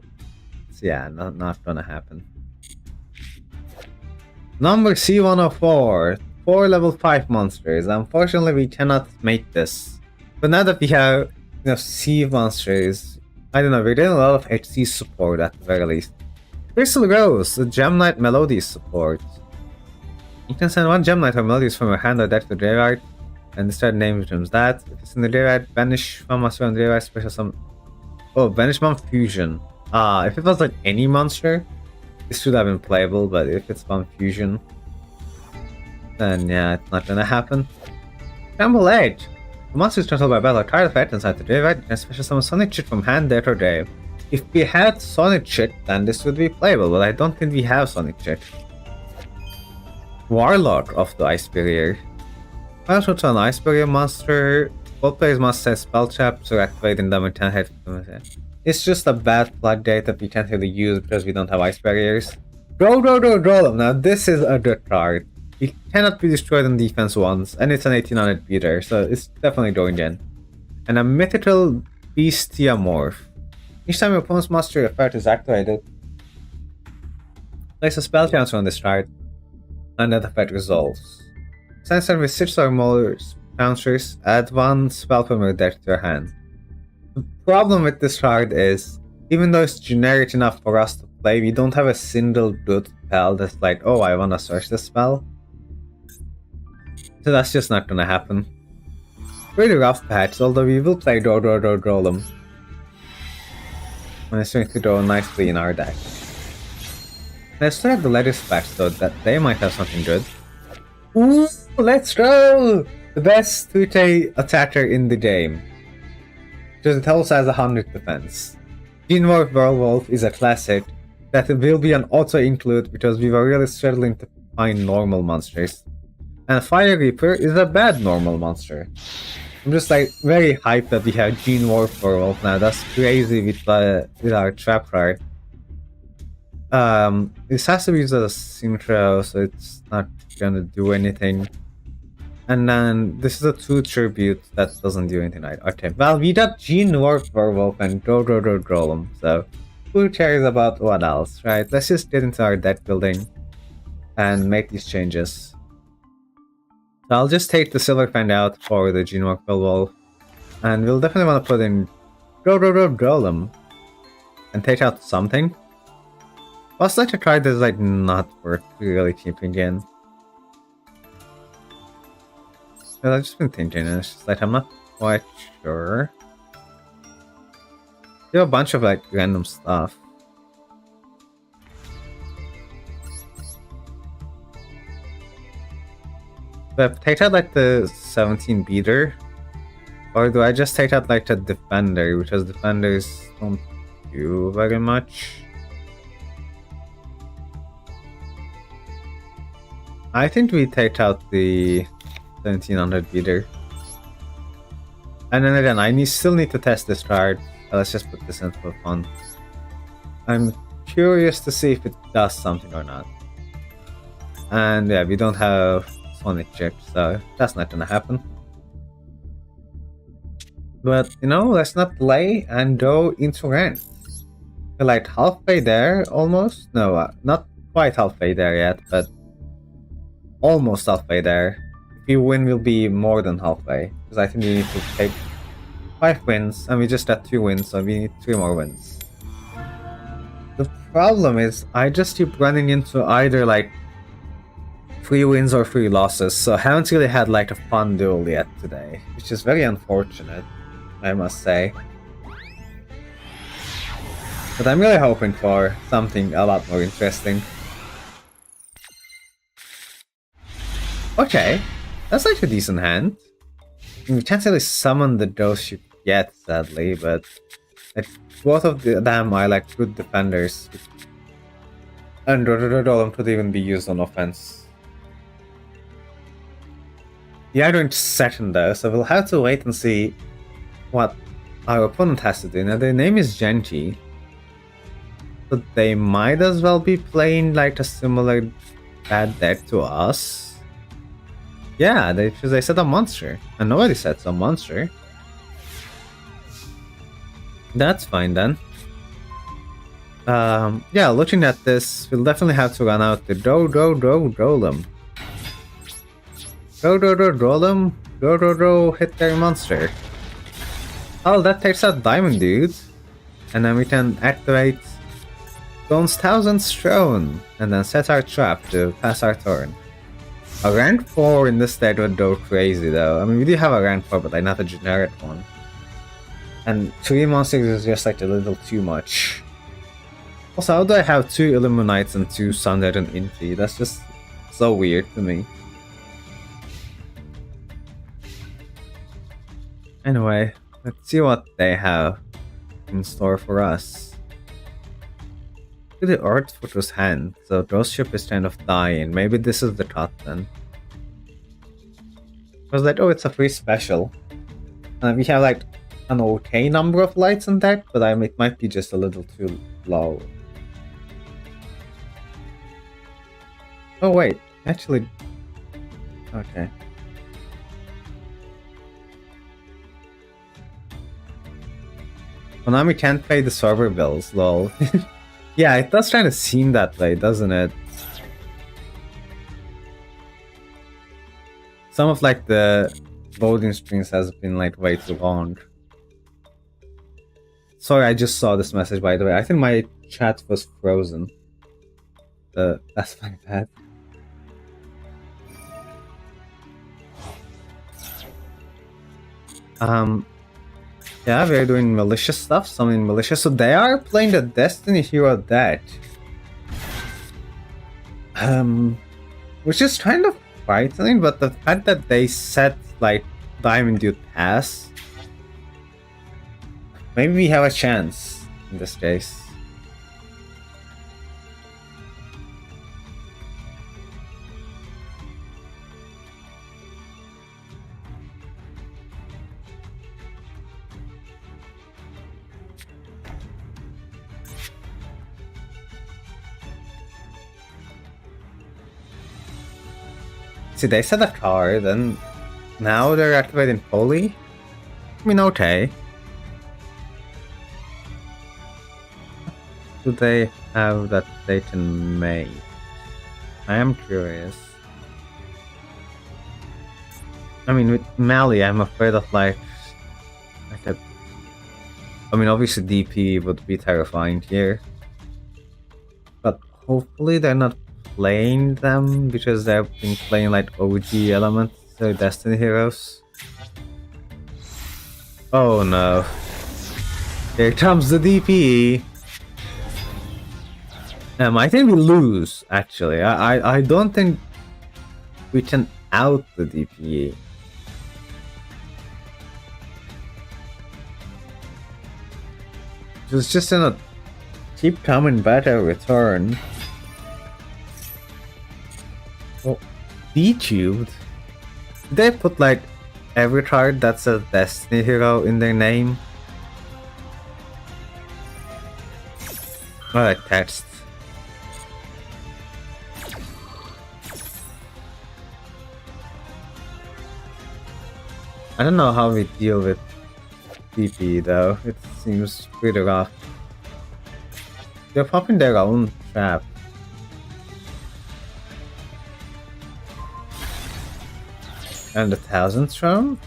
yeah, not gonna happen. Number C104, 4 level 5 monsters. Unfortunately, we cannot make this. But now that we have, C monsters, I don't know, we're getting a lot of HC support at the very least. Crystal Rose, the Gem Knight Melodies support. You can send 1 Gem Knight or Melodies from your hand or deck to the graveyard, and discard name items that. If it's in the graveyard, banish one monster on the graveyard, special some. Oh, banish one fusion. If it was like any monster, this should have been playable, but if it's one fusion, then yeah, it's not gonna happen. Scramble Edge. The monsters controlled by battle are tired of fight inside the graveyard. You can special summon Sonic Chit from hand, deck, or grave. If we had Sonic Chit, then this would be playable, but I don't think we have Sonic Chit. Warlock of the Ice Barrier. Also, to an Ice Barrier monster, both players must set spell traps or activate in damage 10 hit. It's just a bad floodgate that we can't really use because we don't have Ice Barriers. Draw them. Now, this is a good card. It cannot be destroyed on defense once, and it's an 1800 beater, so it's definitely going in. And a Mythical Bestiamorph. Each time your opponent's monster effect is activated, place a spell counter on this card, and that effect resolves. Send them with 6 or more counters, add 1 spell from your deck to your hand. The problem with this card is, even though it's generic enough for us to play, we don't have a single good spell that's like, oh, I wanna search this spell. So that's just not gonna happen. Pretty rough patch, although we will play draw them. And it's going to draw nicely in our deck. Let's still have the latest patch though, that they might have something good. Ooh, let's go! The best 2K attacker in the game. Because it also has 100 defense. Genmorph Werewolf is a classic that will be an auto-include because we were really struggling to find normal monsters. And Fire Reaper is a bad normal monster. I'm just like very hyped that we have Genmorph Werewolf now. That's crazy with our trap card. This has to be used as a synchro, so it's not gonna do anything. And then this is a 2 tribute that doesn't do anything right. Okay, well, we got Genmorph Werewolf and Golem, so who cares about what else, right? Let's just get into our deck building and make these changes. So I'll just take the Silver Fang out for the Genmorph Werewolf, and we'll definitely want to put in Golem and take out something. What's like a card that's like not worth really keeping in? Well, I've just been thinking, and it's just like I'm not quite sure. You have a bunch of like random stuff. But take out like the 17 beater, or do I just take out like the defender, because defenders don't do very much? I think we take out the 1700 beater. And then again, I still need to test this card. Let's just put this in for fun. I'm curious to see if it does something or not. and yeah, we don't have Sonic Chip, so that's not gonna happen. But you know, let's not delay and go into rank. We're like halfway there, almost. No, not quite halfway there yet, but almost halfway there. If you win, we'll be more than halfway, because I think we need to take 5 wins, and we just got 2 wins, so we need 3 more wins. The problem is, I just keep running into either like 3 wins or 3 losses, so I haven't really had like a fun duel yet today, which is very unfortunate, I must say. But I'm really hoping for something a lot more interesting. Okay, that's like a decent hand. We can't really summon the ghost yet, sadly, but like, both of them are like good defenders. And Rodododolum could even be used on offense. The other going to second though, so we'll have to wait and see what our opponent has to do. Now their name is Genji, but they might as well be playing like a similar bad deck to us. Yeah, they said a monster, and nobody said some monster. That's fine then. Yeah, looking at this, we'll definitely have to run out the Golem. Go, hit their monster. Oh, that takes out Diamond Dude. And then we can activate Stone's Thousand Throne, and then set our trap to pass our turn. A rank 4 in this deck would go crazy though. I mean, we do have a rank 4, but like not a generic one. And 3 monsters is just like a little too much. Also, how do I have 2 Illuminates and 2 Sundead and Inti? That's just so weird to me. Anyway, let's see what they have in store for us. Look at the Earth Footer's hand, so Ghost Ship is kind of dying. Maybe this is the cut then. I was like, oh, it's a free special. We have like an okay number of lights in deck, but it might be just a little too low. Oh wait, actually... Okay. Konami can't pay the server bills, lol. Yeah, it does kind of seem that way, doesn't it? Some of like the loading screens has been like way too long. Sorry, I just saw this message by the way. I think my chat was frozen. That's my bad. Yeah, we're doing malicious stuff, summoning malicious. So they are playing the Destiny Hero deck. Which is kind of frightening, but the fact that they set like Diamond Dude pass, maybe we have a chance in this case. See, they set a card, and now they're activating Poly? I mean, okay. Do they have that they can make? I am curious. I mean, with Mali, I'm afraid of like a... I mean, obviously DP would be terrifying here. But hopefully they're not playing them because they've been playing like OG elements, so Destiny Heroes. Oh no. Here comes the DP. I think we lose, actually. I don't think we can out the DP. It's just gonna keep coming back every turn. Oh, D-Tubed? Did they put like every card that's a Destiny Hero in their name? Alright, text. I don't know how we deal with DP though. It seems pretty rough. They're popping their own trap. And the 1000th Throne?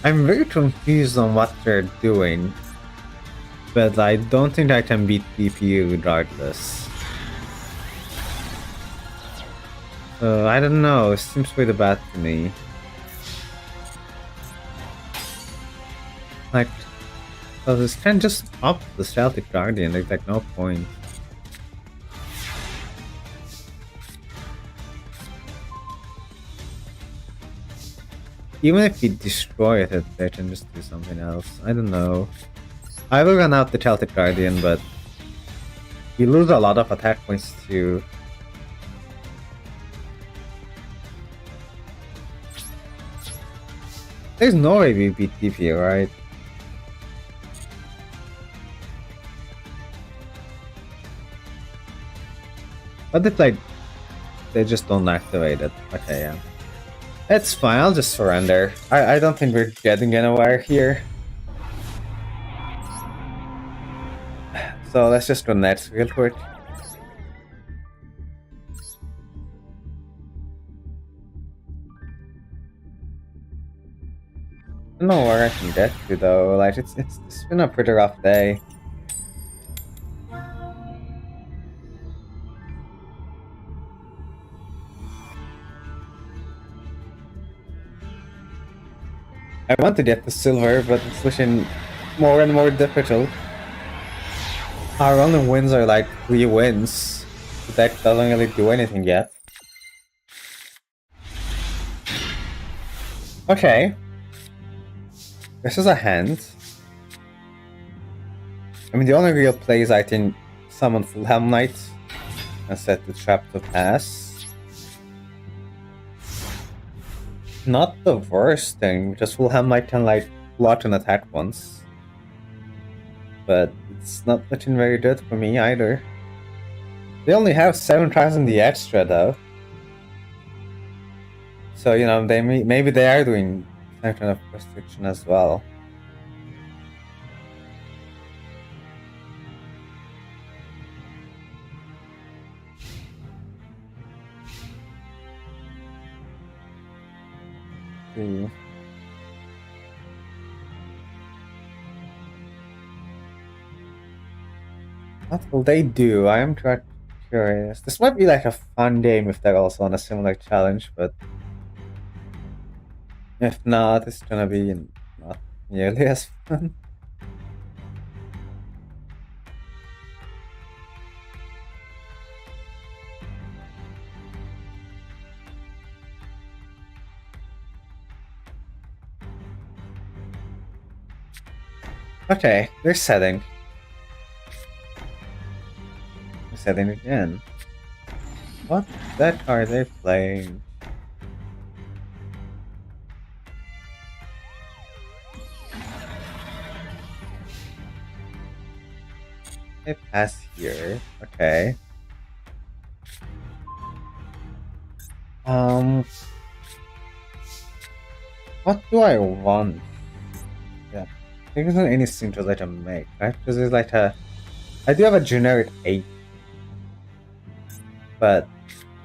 I'm very confused on what they're doing. But I don't think I can beat DP regardless. I don't know, it seems pretty bad to me. Like, so this can just up the Celtic Guardian, there's like no point. Even if we destroy it, they can just do something else. I don't know. I will run out the Celtic Guardian, but we lose a lot of attack points too. There's no way we beat DP, right? But it's like, they just don't activate it. Okay, yeah. It's fine, I'll just surrender. I don't think we're getting anywhere here. So let's just go next real quick. I don't know where I can get to though, like it's been a pretty rough day. I want to get the silver, but it's pushing more and more difficult. Our only wins are like 3 wins. The deck doesn't really do anything yet. Okay. This is a hand. I mean, the only real play is I think summon Full Helm Knight and set the trap to pass. Not the worst thing, just Full Helm Knight can like block and attack once. But it's not looking very good for me either. They only have 7,000 the extra though. So, you know, they maybe they are doing some kind of restriction as well. See. What will they do? I am quite curious. This might be like a fun game if they're also on a similar challenge, but if not, it's gonna be not nearly as fun. Okay, they're setting. They're setting again. What deck are they playing? They pass here. Okay. What do I want? Yeah. There isn't any signatures I can make, right? Because there's like a... I do have a generic 8. But...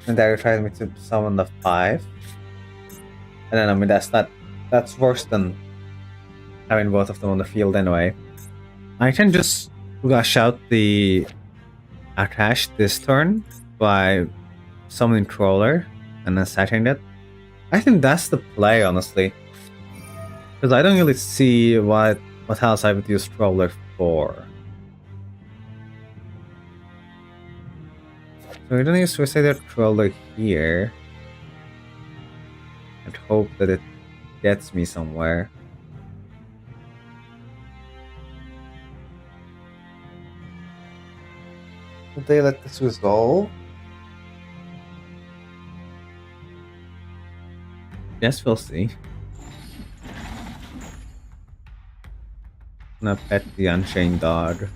And that requires me to summon the 5. And then, I mean, that's worse than having both of them on the field anyway. I can just rush out the Akash this turn by summoning Crawler and then sacking it. I think that's the play, honestly. Because I don't really see what else I would use Crawler for. So we're gonna use Suicidal Crawler here. And hope that it gets me somewhere. Would they let this resolve? Yes, we'll see. I'm gonna pet the Unchained Dog.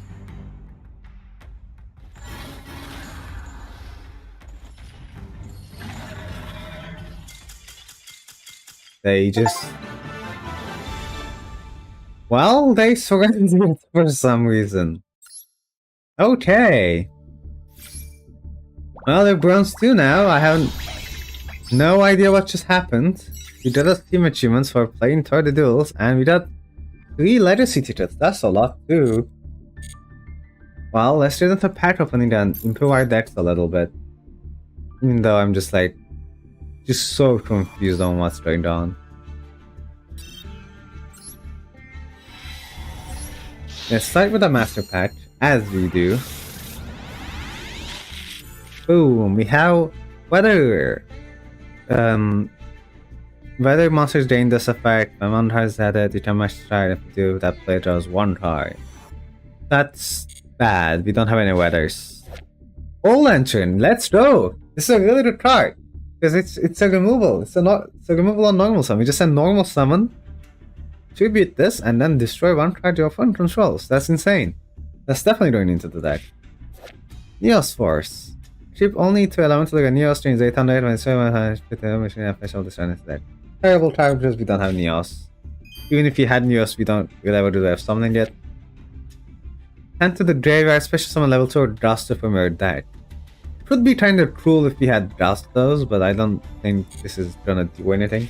They just... Well, they surrendered for some reason. Okay. Well, they're bronze 2 now. I have no idea what just happened. We did a team achievements for playing 30 duels, and we got 3 legacy tickets. That's a lot too. Well, let's do the pack opening and improve our decks a little bit. Even though I'm just like, just so confused on what's going on. Let's start with a master pack, as we do. Boom, we have weather. Weather monsters gain this effect. When one has had it, you can match try if you do that player draws 1 card. That's bad. We don't have any weathers. All Lantern, let's go! This is a really good card. Because it's a removal. It's a removal on normal summon. We just send normal summon, tribute this, and then destroy 1 card your opponent controls. That's insane. That's definitely going into the deck. Neos Force. Chip only to elemental like a Neos change 800 when it's machine and special destroy into deck. Terrible card because we don't have Neos. Even if we had Neos, we'll ever do that summoning yet. Hand to the graveyard, special summon level 2 or Duster from your deck. Could be kind of cool if we had Dust those, but I don't think this is gonna do anything.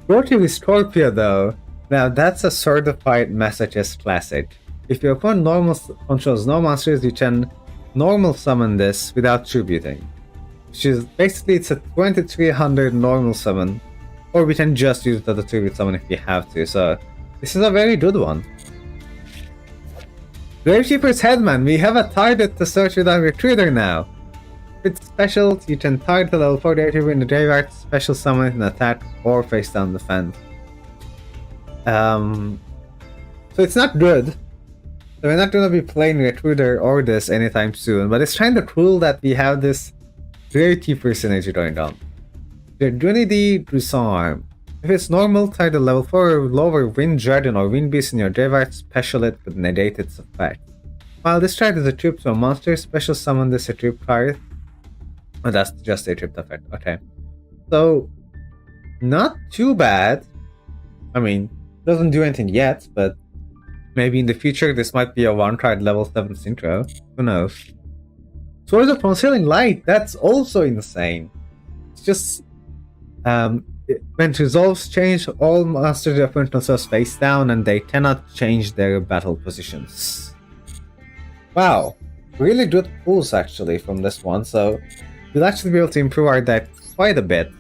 Rotary Scorpio though, now that's a certified Masochist classic. If your opponent controls no monsters, you can normal summon this without tributing. Which is basically it's a 2300 normal summon, or we can just use it as a tribute summon if we have to, so this is a very good one. Gravekeeper's Headman, we have a target to search with our recruiter now. It's special, you can target the level 4 Gravekeeper in the graveyard, special summon it and attack or face down defense. So it's not good. So we're not gonna be playing Recruiter or this anytime soon, but it's kinda cool that we have this Gravekeeper synergy going on. The Trinity Disarm. If it's normal, tie the level 4 or lower Wind Dragon or Wind Beast in your graveyard, special it but negate its effect. While this card is a trip to a monster, special summon this a trip card. Oh, that's just a trip effect, okay. So, not too bad. I mean, doesn't do anything yet, but maybe in the future this might be a 1 card level 7 synchro. Who knows? Swords of Concealing Light, that's also insane. It's just when resolves change, all monsters of opponent themselves face down and they cannot change their battle positions. Wow, really good pulls actually from this one, so we'll actually be able to improve our deck quite a bit.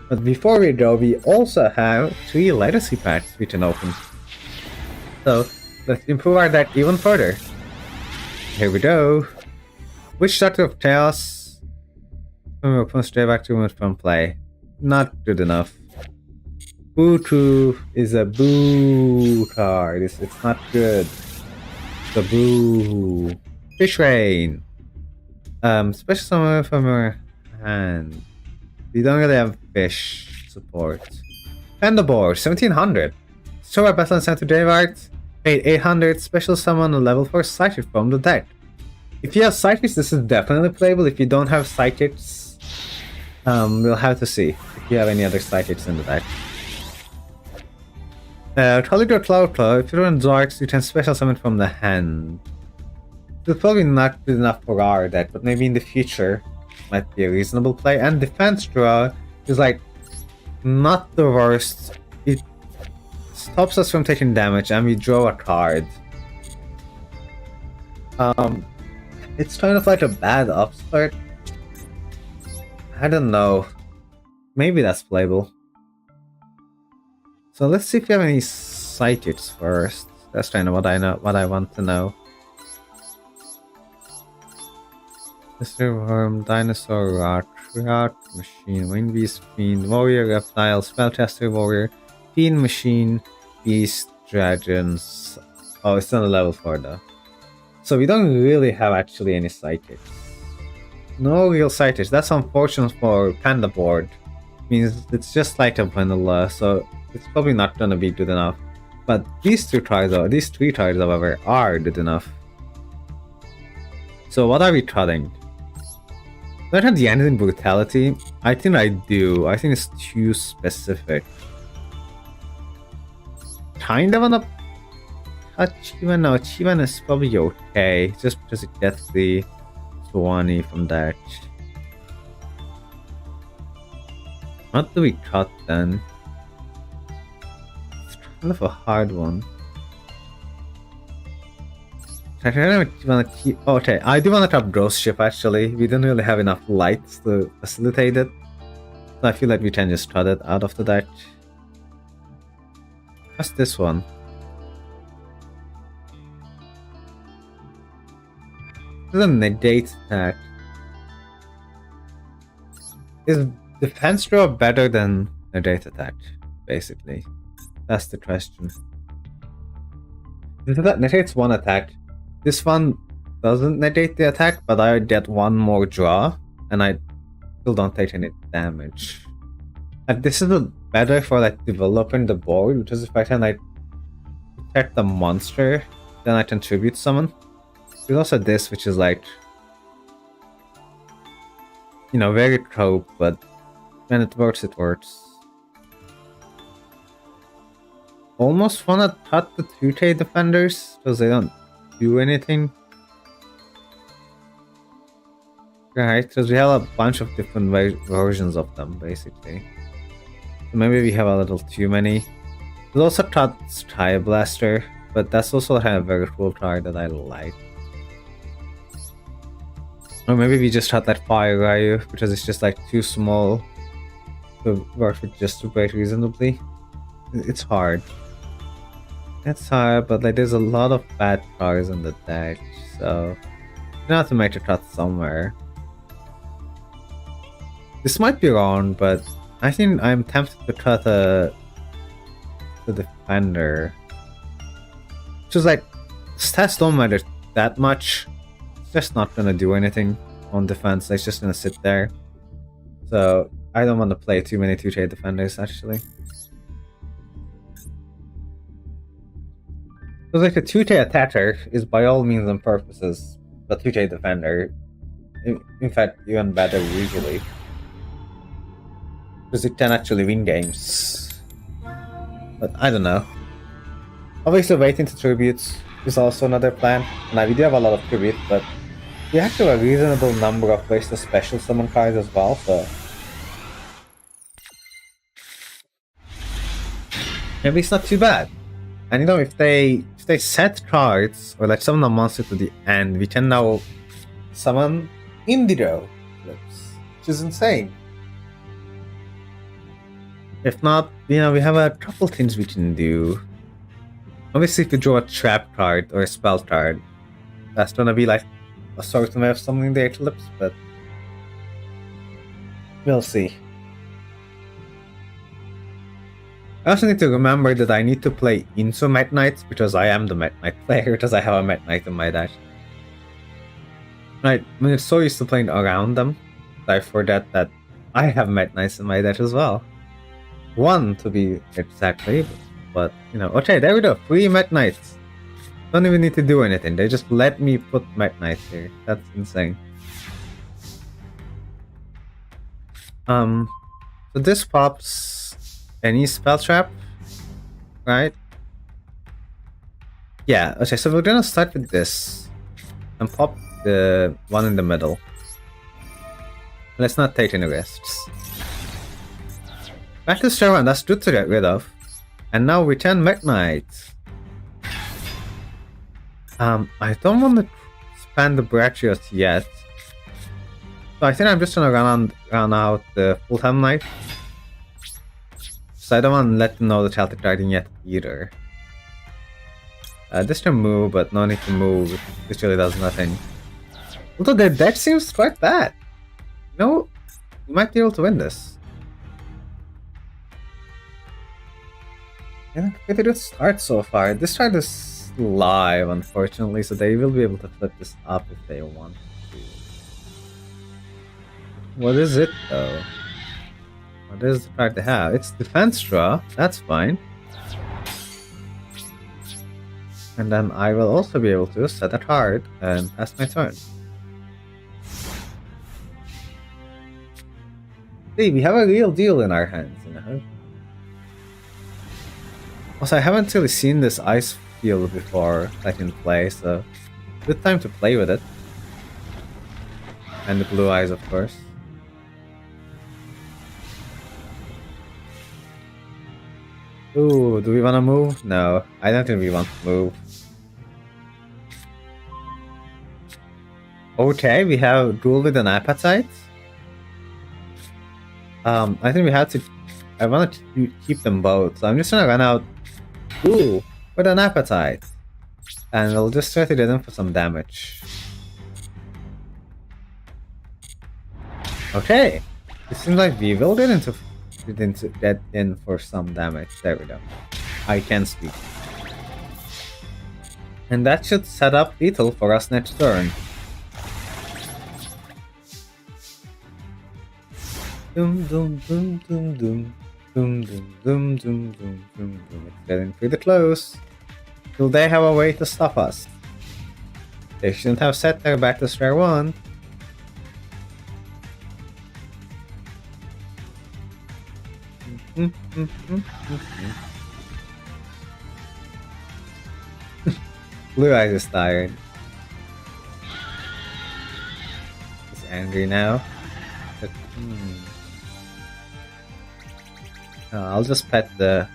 But before we go, we also have 3 legacy packs we can open. So let's improve our deck even further. Here we go. Witch Doctor of Chaos. Open straight back to movement from play. Not good enough. Boo-Too is a boo card. It's not good. It's a boo. Fish Rain. Special summon from your hand. We don't really have fish support. Pandabore, 1700. Show our battle and send to graveyard. Paid 800. Special summon a level 4 psychic from the deck. If you have psychics, this is definitely playable. If you don't have psychics, we'll have to see if you have any other psychics in the deck. Tolido Cloud Claw, if you run Darks, you can special summon from the hand. It's probably not good enough for our deck, but maybe in the future might be a reasonable play. And Defense Draw is like not the worst. It stops us from taking damage and we draw a card. It's kind of like a bad upstart. I don't know. Maybe that's playable. So let's see if we have any psychics first. That's kind of what I want to know. Mr. Worm, Dinosaur, Rock, Machine, Wind Beast, Fiend, Warrior, Reptile, Spellcaster, Warrior, Fiend, Machine, Beast, Dragons. Oh, it's not a level 4 though. So we don't really have actually any psychics. No real psychics. That's unfortunate for Panda board. Means it's just like a vanilla, so it's probably not gonna be good enough. But these 3 cards, however, are good enough. So what are we cutting? Don't have the end in Brutality. I think I do. I think it's too specific. Kind of wanna touch even. No, Chiban is probably okay. Just because it gets the 20 from that. What do we cut then? It's kind of a hard one. Okay, I do want to top Ghost Ship actually. We don't really have enough lights to facilitate it. So I feel like we can just cut it out of the deck. What's this one? This is a negate attack. Is defense draw better than negate attack? Basically. That's the question. That negates one attack. This one doesn't negate the attack, but I get one more draw, and I still don't take any damage. And this is better for like developing the board, because if I can like protect the monster, then I can tribute summon. There's also this, which is like, you know, very trope, but when it works, it works. Almost wanna cut the 2K defenders, because they don't do anything. Right, because we have a bunch of different versions of them, basically. So maybe we have a little too many. We'll also cut Sky Blaster, but that's also kind of a very cool card that I like. Or maybe we just cut that Fire Ryu, because it's just like too small to work with just to break reasonably. It's hard. It's hard, but like there's a lot of bad cards in the deck, so you have to make a cut somewhere. This might be wrong, but I think I'm tempted to cut the defender. Which is like, stats don't matter that much. It's just not gonna do anything on defense, it's just gonna sit there. So I don't want to play too many 2K defenders actually. So like a 2K attacker is by all means and purposes a 2K defender. In fact, even better usually. Because it can actually win games. But I don't know. Obviously waiting to tributes is also another plan. Now we do have a lot of tribute, but we actually have a reasonable number of ways to special summon cards as well, so maybe it's not too bad. And you know, if they set cards or like summon a monster to the end, we can now summon Indigo Eclipse, which is insane. If not, you know, we have a couple things we can do. Obviously, if you draw a trap card or a spell card, that's gonna be like a certain way of summoning the Eclipse, but we'll see. I also need to remember that I need to play into Meta Knight because I am the Meta Knight player, because I have a Meta Knight in my deck. Right, I'm so used to playing around them that I forget that I have Meta Knights in my deck as well. One to be exactly, but you know, okay, there we go, 3 Meta Knights. Don't even need to do anything, they just let me put Meta Knights here. That's insane. So this pops any spell trap, right? Yeah, okay, so we're gonna start with this and pop the one in the middle. Let's not take any risks. Back to square one, that's good to get rid of. And now we can Meta Knight. I don't want to spend the Brachios yet. So I think I'm just gonna run out the full-time Knight. So I don't want to let them know the Celtic Guardian yet either. This can move, but no need to move. This really does nothing. Although their deck seems quite bad. You know, you might be able to win this. Yeah, pretty good start so far. This card is live, unfortunately, so they will be able to flip this up if they want to. What is it, though? What is the card they have? It's defense draw. That's fine. And then I will also be able to set a card and pass my turn. See, we have a real deal in our hands, you know? Also, I haven't really seen this ice field before, like in play, so good time to play with it. And the blue eyes, of course. Ooh, do we want to move? No, I don't think we want to move. Okay, we have duel with an appetite. I think we have to. I want to keep them both, so I'm just gonna run out. Ooh, with an appetite, and we'll just try to get them for some damage. Okay, it seems like we will get in for some damage. There we go. I can speak, and that should set up lethal for us next turn. Doom doom doom doom doom doom doom doom doom doom doom doom. It's getting pretty close. Will they have a way to stop us? They shouldn't have set their back to square one. Blue Eyes is tired. He's angry now. But, I'll just pet the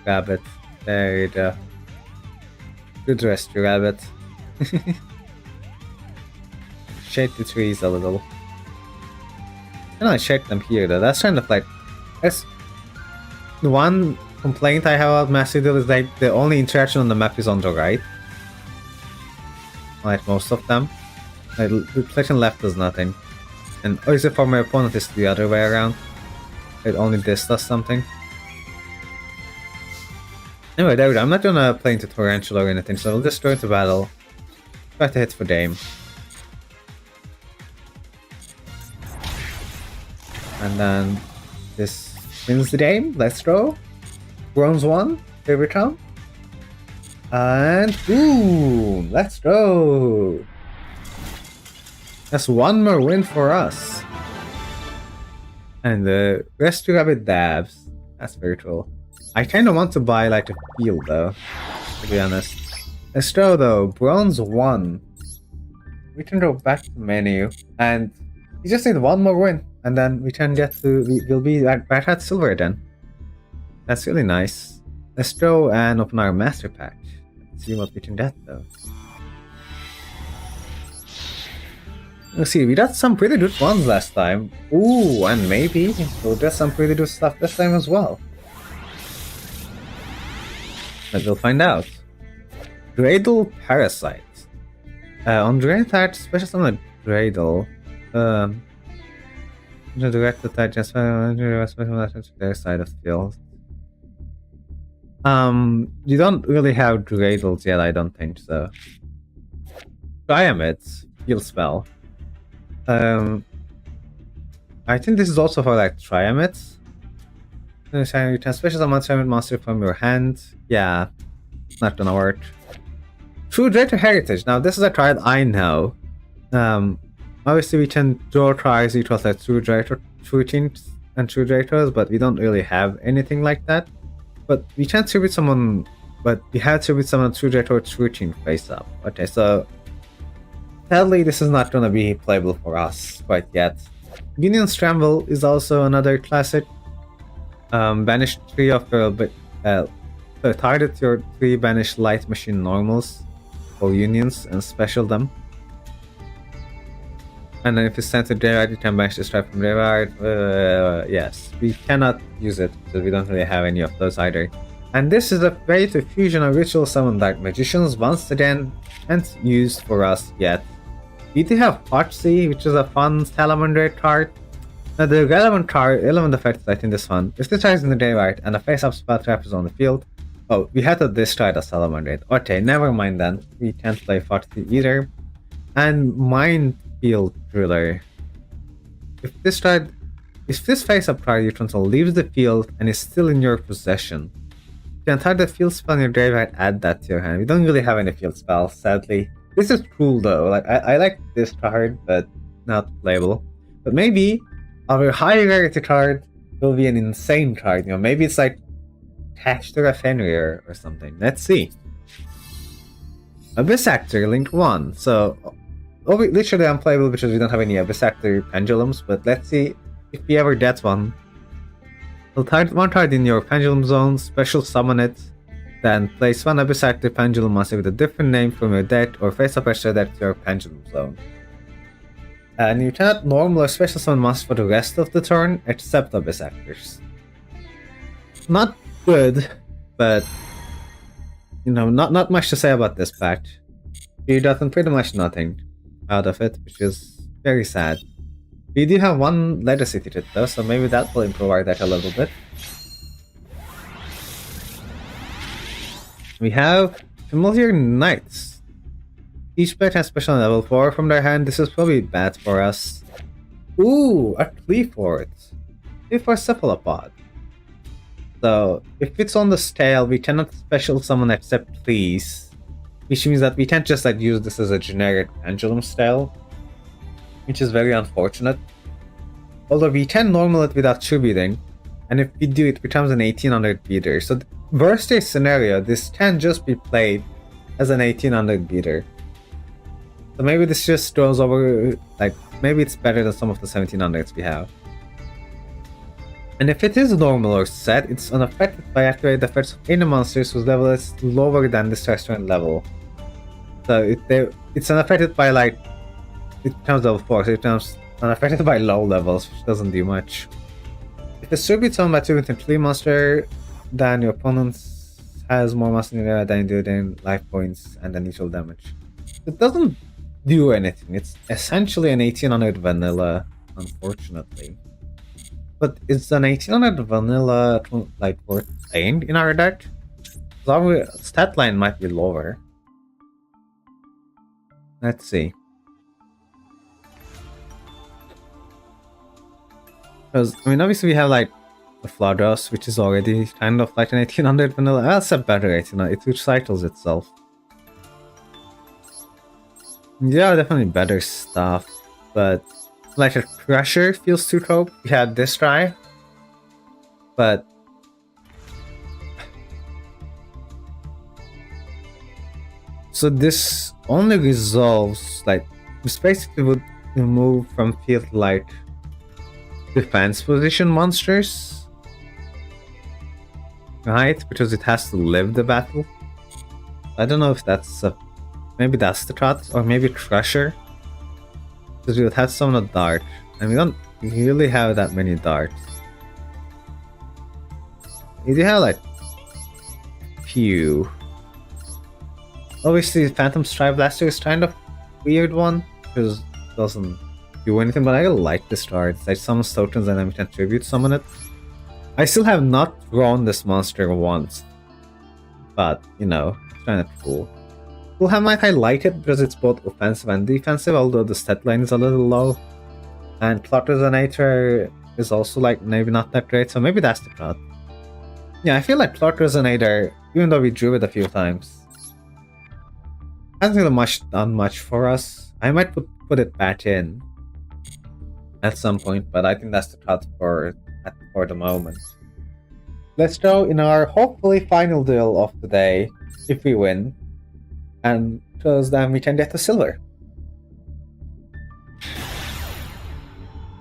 rabbit. There you go. Good rescue, rabbit. Shake the trees a little. And I shake them here though. That's kind of like... That's the one complaint I have about Master Duel is like the only interaction on the map is on the right. Like most of them. Like reflection left does nothing. And except for my opponent is the other way around. It only this does something. Anyway, there we go. I'm not gonna play into Torrential or anything, so we'll just go into battle. Try to hit for Dame. And then this wins the game. Let's go. Bronze 1. Here we come. And boom! Let's go! That's one more win for us. And the Rescue Rabbit dabs. That's very cool. I kinda want to buy like a field though, to be honest. Let's go though, bronze 1. We can go back to the menu and we just need one more win and then we can get to, we'll be back at silver again. That's really nice. Let's go and open our master pack. Let's see what we can get though. Let's see, we got some pretty good ones last time. Ooh, and maybe we'll get some pretty good stuff this time as well. But we'll find out. Dreidel Parasite. On Drain Attack, special summon a Dreidel. Direct attack, just to their side of the field. You don't really have Dreidels yet, I don't think so. Triamid, heal spell. I think this is also for like Triamids. You can special summon Triamid monster from your hand. Yeah, not gonna work. True Traitor Heritage. Now this is a card I know. Obviously we can draw cards equals like True Traitor, True Teams, and True Traitors, but we don't really have anything like that. But we can tribute someone, but we have to tribute someone True Traitor or True Team face up. Okay, so sadly this is not gonna be playable for us quite yet. Union Scramble is also another classic. Banish 3 of your target your 3 banish light machine normals or unions and special them. And then if it's sent to graveyard, you can banish the strike from graveyard. Yes, we cannot use it because we don't really have any of those either. And this is a way to fusion a ritual summon Dark Magicians once again and used for us yet. We do have Foxy, which is a fun Salamander card. Now the relevant card, relevant effect is in this one. If this card is in the graveyard and a face-up spell trap is on the field, oh, we had to discard a Salamander. Okay, never mind then. We can't play Foxy either. And Minefield Driller. If this face-up card you control leaves the field and is still in your possession, you can target the field spell in your graveyard, add that to your hand. We don't really have any field spells, sadly. This is cool though. Like I like this card, but not playable. But maybe our high rarity card will be an insane card. You know, maybe it's like Texture Fenrir or something. Let's see. Abyss Actor, Link 1. So, literally unplayable because we don't have any Abyss Actor pendulums, but let's see if we ever get one. We'll target one card in your pendulum zone, special summon it, then place one Abyss Actor pendulum monster with a different name from your deck or face up extra deck to your pendulum zone. And you cannot normal or special summon monsters for the rest of the turn except Abyss Actors. Not good, but you know, not much to say about this patch. You've gotten pretty much nothing out of it, which is very sad. We do have one legacy ticket though, so maybe that will improve our deck a little bit. We have Familiar Knights. Each pet has special on level 4 from their hand. This is probably bad for us. Ooh, a Cleafort. Cleafort Cephalopod. So, if it's on the scale, we cannot special summon except Please. Which means that we can't just like use this as a generic pendulum style. Which is very unfortunate. Although we can normal it without true beating. And if we do, it becomes an 1800 beater. So, worst case scenario, this can just be played as an 1800 beater. So maybe this just goes over, like, maybe it's better than some of the 1700s we have. And if it is normal or set, it's unaffected by activate effects of any monsters whose level is lower than this restaurant level. So it's unaffected by, like, it becomes level 4, so it becomes unaffected by low levels, which doesn't do much. If it's tribute summon by tribute and 3 monster, then your opponent has more monsters in the area than you do then life points and initial damage. It doesn't do anything. It's essentially an 1800 vanilla, unfortunately. But is an 1800 vanilla like worth playing in our deck? So our stat line might be lower. Let's see. Because, I mean, obviously we have like the Fladros, which is already kind of like an 1800 vanilla. That's a better 1800, it recycles itself. Yeah, definitely better stuff, but like a Crusher feels too cope. We had this try, but so this only resolves, like, this basically would remove from field like defense position monsters, right? Because it has to live the battle. I don't know if that's a, maybe that's the cut, or maybe Crusher, because we would have some of the dart, and we don't really have that many darts. We do have like few. Obviously, Phantom Strike Blaster is kind of weird one because it doesn't do anything, but I like this card. It's like summon tokens and then we can tribute summon it. I still have not drawn this monster once, but you know, it's kind of cool. Fulham might I like it because it's both offensive and defensive, although the stat line is a little low. And Plot Resonator is also like maybe not that great, so maybe that's the cut. Yeah, I feel like Plot Resonator, even though we drew it a few times, hasn't really done much for us. I might put it back in at some point, but I think that's the cut for the moment. Let's go in our hopefully final duel of the day, if we win, and because then we can get the silver.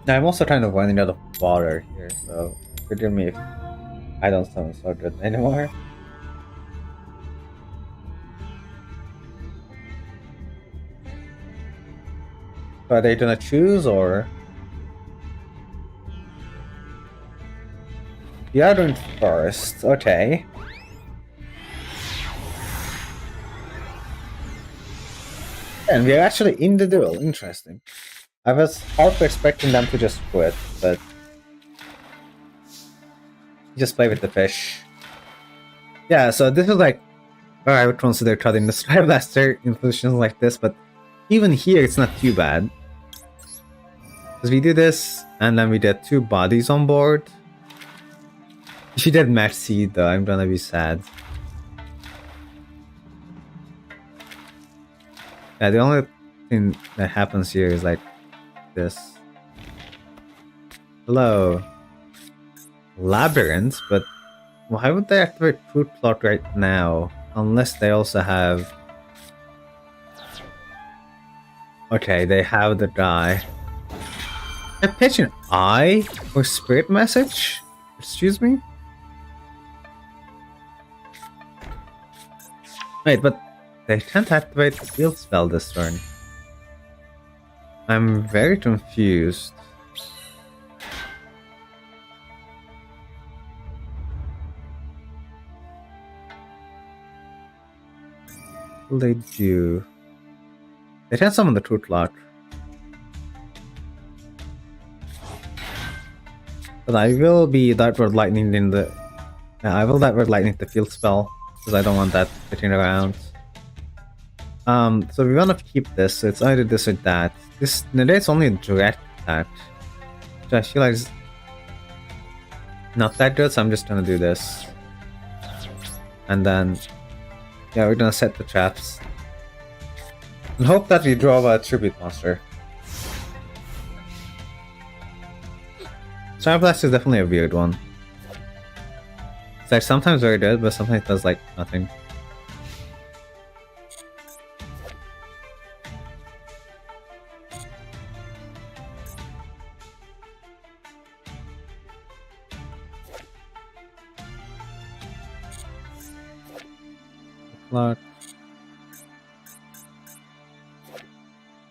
Now I'm also kind of running out of water here, so forgive me if I don't sound so good anymore. So are they gonna choose, or? The other one first, okay. And we're actually in the duel, interesting. I was half expecting them to just quit, but just play with the fish. Yeah, so this is like where I would consider cutting the Strike Blaster in positions like this, but even here it's not too bad. Because we do this, and then we get 2 bodies on board. If you did Match Seed though, I'm gonna be sad. Yeah, the only thing that happens here is like this. Hello. Labyrinth, but why would they activate Fruit Plot right now? Unless they also have... Okay, they have the die. I pitch an eye or Spirit Message? Excuse me? Wait, but they can't activate the field spell this turn. I'm very confused. What will they do? They can summon the Truth Lock. But I will be Dartward Lightning in the... Yeah, I will Dartward Lightning the field spell, because I don't want that sitting around. So we want to keep this, so it's either this or that. This negates only a direct attack, which I feel like is not that good, so I'm just gonna do this. And then, yeah, we're gonna set the traps. And hope that we draw a tribute monster. Star Blast is definitely a weird one. It's like sometimes very good, but sometimes it does like nothing. Lock.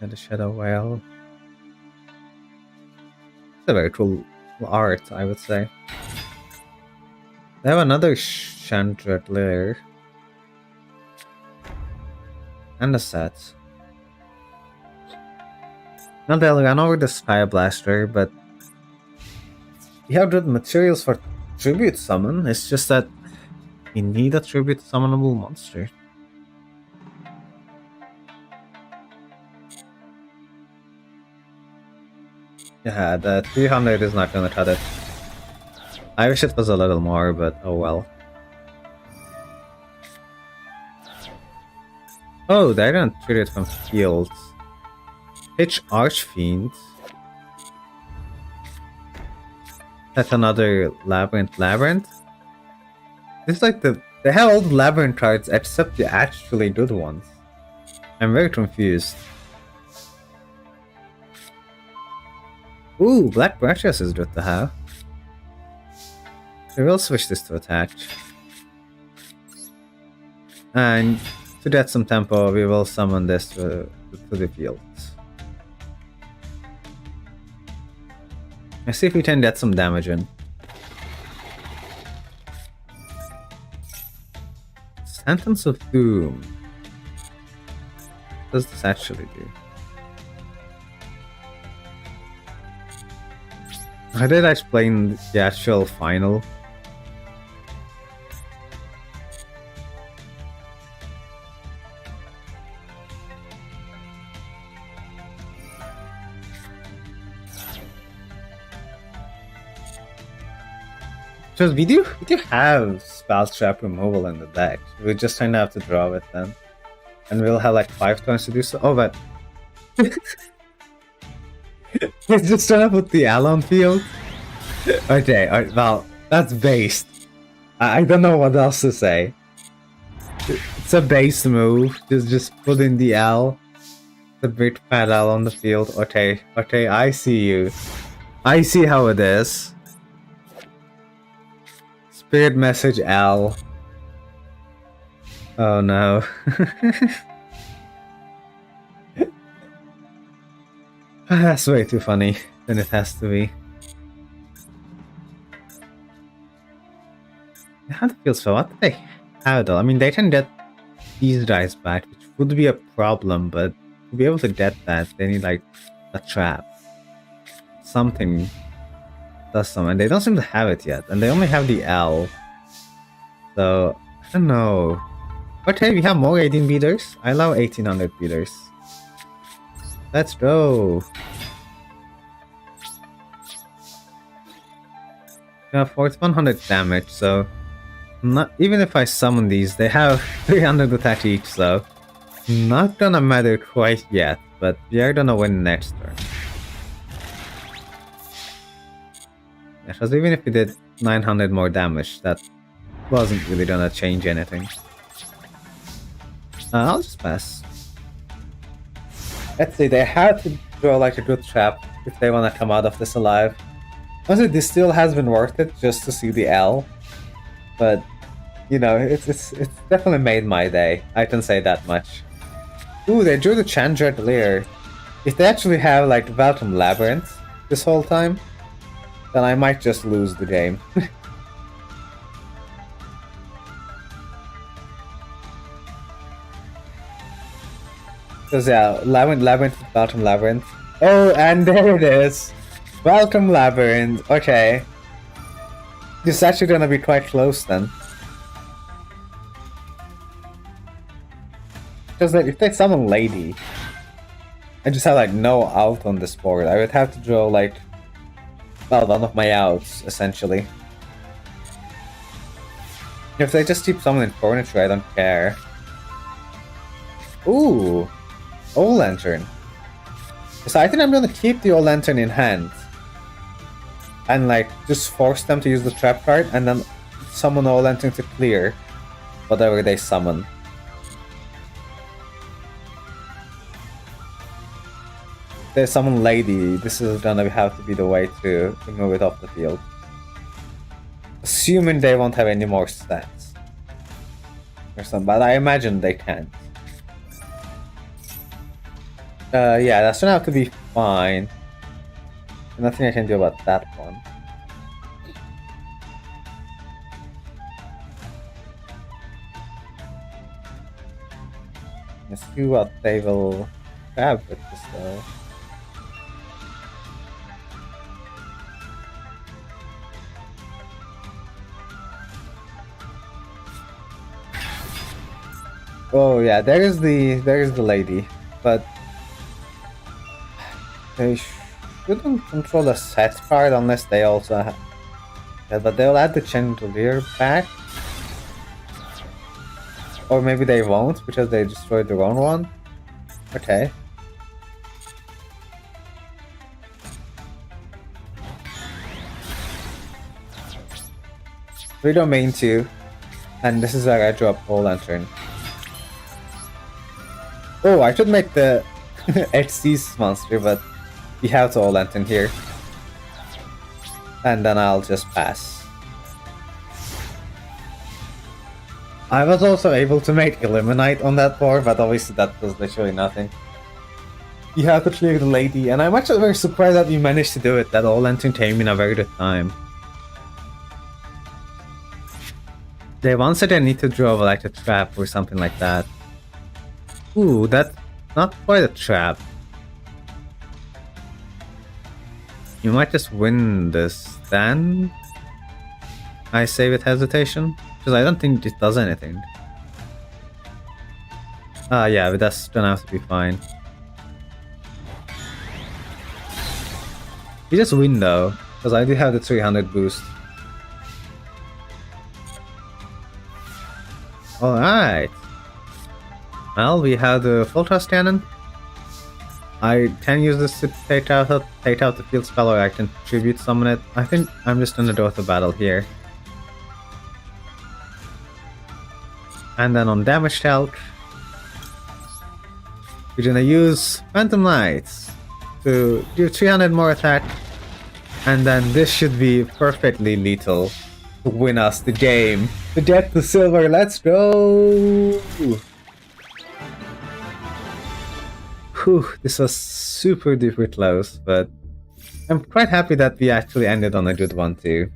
And the Shadow Whale. It's a very cool art, I would say. They have another Chandelier. And a set. Now they ran over the Sky Blaster, but you have good materials for Tribute Summon. It's just that you need a Tribute Summonable monster. Yeah, the 300 is not gonna cut it. I wish it was a little more, but oh well. Oh, they don't treat it from fields. Pitch Archfiend. That's another Labyrinth. It's like they have all the Labyrinth cards except the actually good ones. I'm very confused. Ooh, Black Branches is good to have. We will switch this to attach. And to get some tempo, we will summon this to the field. Let's see if we can get some damage in. Sentence of Doom. What does this actually do? How did I explain the actual final? Because we do have Spell Trap removal in the deck. We just kind of have to draw it then. And we'll have like 5 turns to do so. Oh, but... We're just trying to put the L on field. Okay, well, that's based. I don't know what else to say. It's a base move. Just put in the L. The big fat L on the field. Okay, I see you. I see how it is. Spirit Message L. Oh no. That's way too funny than it has to be. How do feel so? What do they have though? I mean, they can get these guys back, which would be a problem, but to be able to get that, they need like a trap. Something does something. And they don't seem to have it yet, and they only have the L. So, I don't know. Okay, we have more 18 beaters. I allow 1800 beaters. Let's go. Yeah, for it's 100 damage, so not even if I summon these, they have 300 attack each, so not gonna matter quite yet, but we are gonna win next turn. Because even if we did 900 more damage, that wasn't really gonna change anything. I'll just pass. Let's see, they had to draw like a good trap if they want to come out of this alive. Honestly, this still has been worth it just to see the L. But, you know, it's definitely made my day. I can say that much. Ooh, they drew the Chandelier. If they actually have like Valtum Labyrinth this whole time, then I might just lose the game. Because yeah, Labyrinth, Valtum Labyrinth. Oh, and there it is! Welcome Labyrinth, okay. This is actually gonna be quite close then. Because like, if they summon Lady, I just have like no out on this board. I would have to draw like, well, one of my outs, essentially. If they just keep summoning furniture, I don't care. Ooh! Old Lantern. So I think I'm gonna keep the Old Lantern in hand. And like, just force them to use the trap card and then summon Old Lantern to clear whatever they summon. If they summon Lady, this is gonna have to be the way to move it off the field. Assuming they won't have any more stats. Or something, but I imagine they can't. Yeah, that's gonna have to be fine. Nothing I can do about that one. Let's see what they will grab with this though. Oh yeah, there is the lady, but they shouldn't control the set card unless they also have... Yeah, but they'll add the Chandelier back. Or maybe they won't because they destroyed their own one. Okay. We don't mean to. And this is where I drop Old Lantern. Oh, I should make the HC's monster, but we have the Old Lantern here. And then I'll just pass. I was also able to make Eliminate on that board, but obviously that does literally nothing. You have to clear the lady, and I'm actually very surprised that you managed to do it. That Old Lantern came in a very good time. They once said I need to draw like a trap or something like that. Ooh, that's not quite a trap. You might just win this, then I say with hesitation, because I don't think it does anything. Ah, yeah, but that's gonna have to be fine. You just win though, because I do have the 300 boost. Alright. Well, we have the Full Thrust Cannon. I can use this to take out the field spell, or I can tribute summon it. I think I'm just gonna go to battle here. And then on damage calc, we're gonna use Phantom Knights to do 300 more attack, and then this should be perfectly lethal to win us the game. To get the silver, let's go! Whew, this was super duper close, but I'm quite happy that we actually ended on a good one too.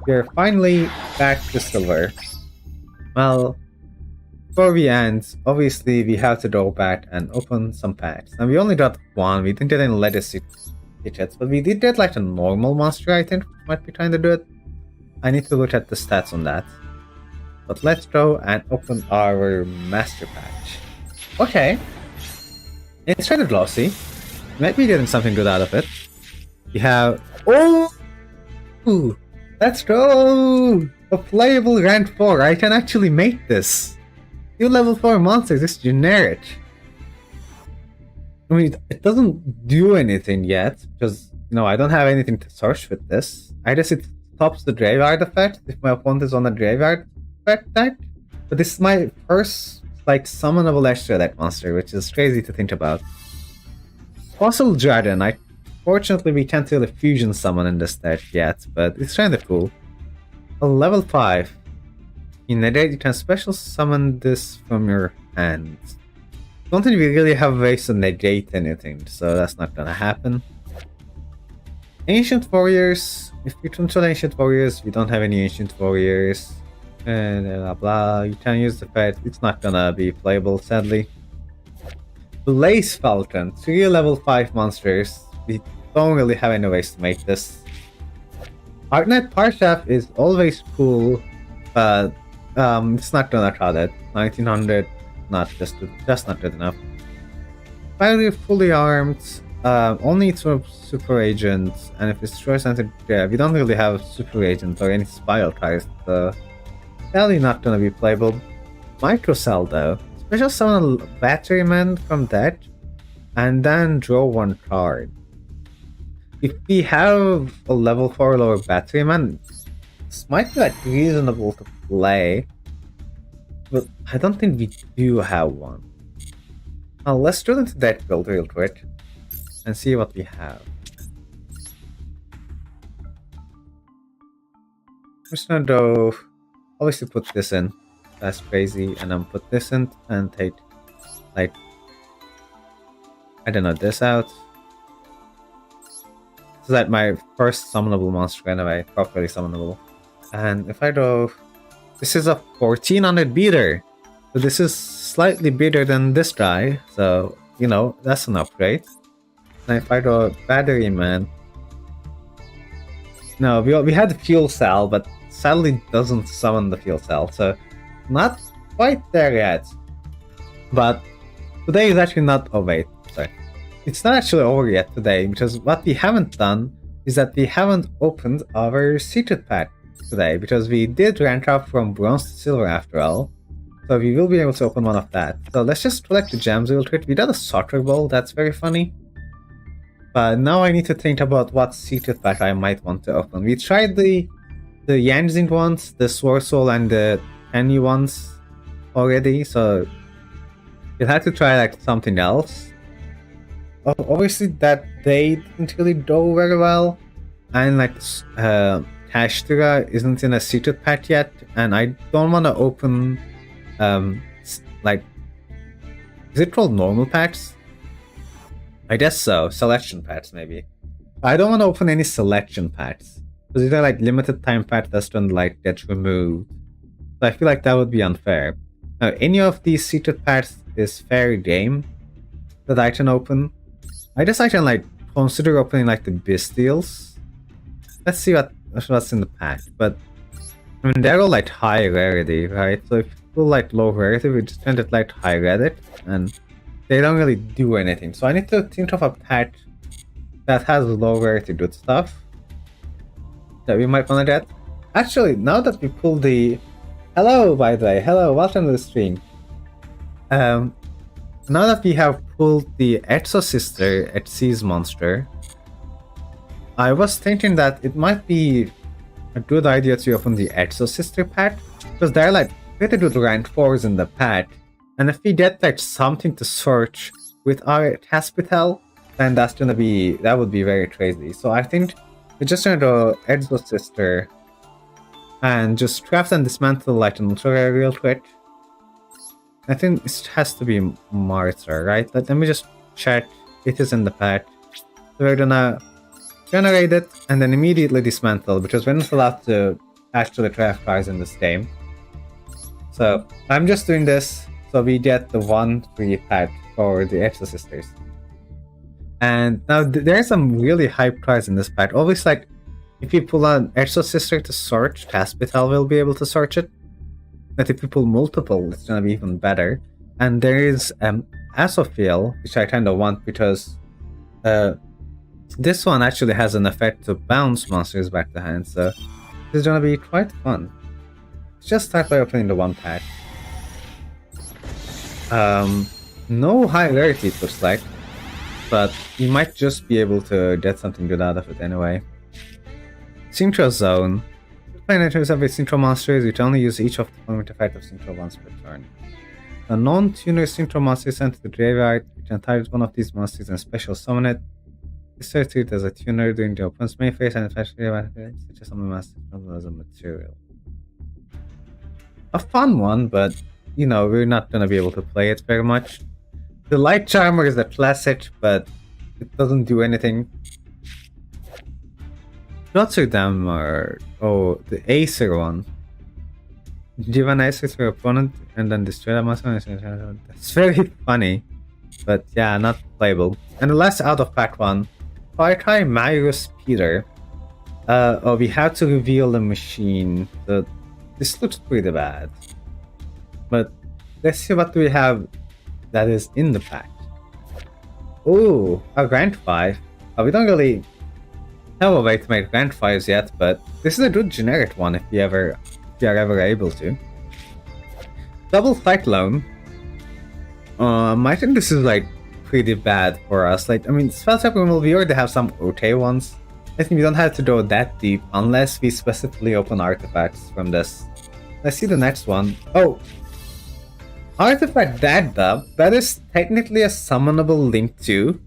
We're finally back to silver. Well, before we end, obviously we have to go back and open some packs. And we only got one, we didn't get any legacy tickets, but we did get like a normal monster, I think, which might be kinda good. I need to look at the stats on that. But let's go and open our master patch. Okay. It's kind of glossy. Might be getting something good out of it. We have... Oh! Ooh, let's go! A playable rank 4. I can actually make this. 2 level 4 monsters, it's generic. I mean, it doesn't do anything yet, because I don't have anything to search with this. I guess it stops the graveyard effect if my opponent is on a graveyard effect deck. But this is my first summonable extra deck monster, which is crazy to think about. Fossil Dragon. Fortunately we can't really fusion summon in this deck yet, but it's kinda cool. A level 5. In negate, you can special summon this from your hand. Don't think we really have ways to negate anything, so that's not gonna happen. Ancient Warriors. If you control Ancient Warriors, we don't have any Ancient Warriors. And blah blah. You can use the pet. It's not gonna be playable, sadly. Blaze Falcon. 3 level 5 monsters. We don't really have any ways to make this. Arknight Parshaft is always cool, but it's not gonna cut it. 1900, just not good enough. Finally, fully armed. Only through Super Agent, and if it destroys something, we don't really have Super Agent or any Spiral cards, so probably not gonna be playable. Microcell though. Special summon a Batteryman from deck, and then draw 1 card. If we have a level 4 lower Batteryman, this might be reasonable to play, but I don't think we do have one. Now let's drill into deck build real quick and see what we have. I'm just gonna go, obviously put this in, that's crazy, and then put this in and take, I don't know, this out. This is my first summonable monster anyway, properly summonable. And if I go, this is a 1400 beater, so this is slightly bigger than this guy, so, that's an upgrade. And if I go Batteryman, no, we had the Fuel Cell, but sadly doesn't summon the Fuel Cell, so not quite there yet. But today is actually not, oh wait, sorry. It's not actually over yet today, because what we haven't done is that we haven't opened our secret pack today, because we did rank up from bronze to silver after all. So we will be able to open one of that. So let's just collect the gems real quick. We got a soccer ball, that's very funny. But now I need to think about what secret pack I might want to open. We tried the Yanjing ones, the Sword Soul, and the Penny ones already, so you'll have to try something else. Obviously that they didn't really go very well, and Kashtira isn't in a secret pack yet, and I don't want to open is it called normal packs? I guess so. Selection packs, maybe. I don't want to open any selection packs, because these are limited time packs that's gonna get removed. So I feel like that would be unfair. Now, any of these secret packs is fair game that I can open. I guess I can consider opening the Bestials. Let's see what's in the pack. But I mean, they're all high rarity, right? So if you pull low rarity, we just tend to high rarity, and they don't really do anything. So I need to think of a pack that has low rarity good stuff that we might want to get. Actually, now that we pulled the... Hello, by the way. Hello, welcome to the stream. Now that we have pulled the Exosister Xyz monster, I was thinking that it might be a good idea to open the Exosister pack, because they're pretty good rank 4s in the pack, and if we get something to search with our Hospital, then that would be very crazy. So I think we're just gonna go Exosister and just craft and dismantle an ultra rare real quick. I think it has to be Martyr, right? Let me just check. It is in the pack. So we're gonna generate it and then immediately dismantle, because we're not allowed to actually craft cards in this game. So I'm just doing this so we get the 1 free pack for the Exosisters. And now there's some really hype cards in this pack. Always if you pull an Exosister to search, Hospital will be able to search it. But if you pull multiple, it's gonna be even better. And there is Asophil, which I kind of want, because this one actually has an effect to bounce monsters back to hand, so this is gonna be quite fun. Let's just start by opening the 1 pack. No high rarity, it looks like. but you might just be able to get something good out of it anyway. Synchro Zone. Playing items of Synchro monsters, you can only use each of the following effect of Synchro once per turn. A non-tuner Synchro monster is sent to the graveyard. You can target one of these monsters and special summon it. This is treated as a tuner during the opponent's main phase and especially such as summon master as a material. A fun one, but you know, we're not gonna be able to play it very much. The Light Charmer is a classic, but it doesn't do anything. Rotterdam, oh, the Acer one. Give an Acer to your opponent and then destroy that monster. That's very funny, but yeah, not playable. And the last out of pack one, Fire Marius Peter. Oh, we have to reveal the machine. This looks pretty bad. But let's see what we have that is in the pack. Ooh, a Grand 5. We don't really have a way to make Grand 5s yet, but this is a good generic one if you are ever able to. Double Cyclone. I think this is like pretty bad for us. Like, I mean, spell type removal, we already have some okay ones. I think we don't have to go that deep unless we specifically open artifacts from this. Let's see the next one. Oh! Artifact Dagda. That is technically a summonable Link 2.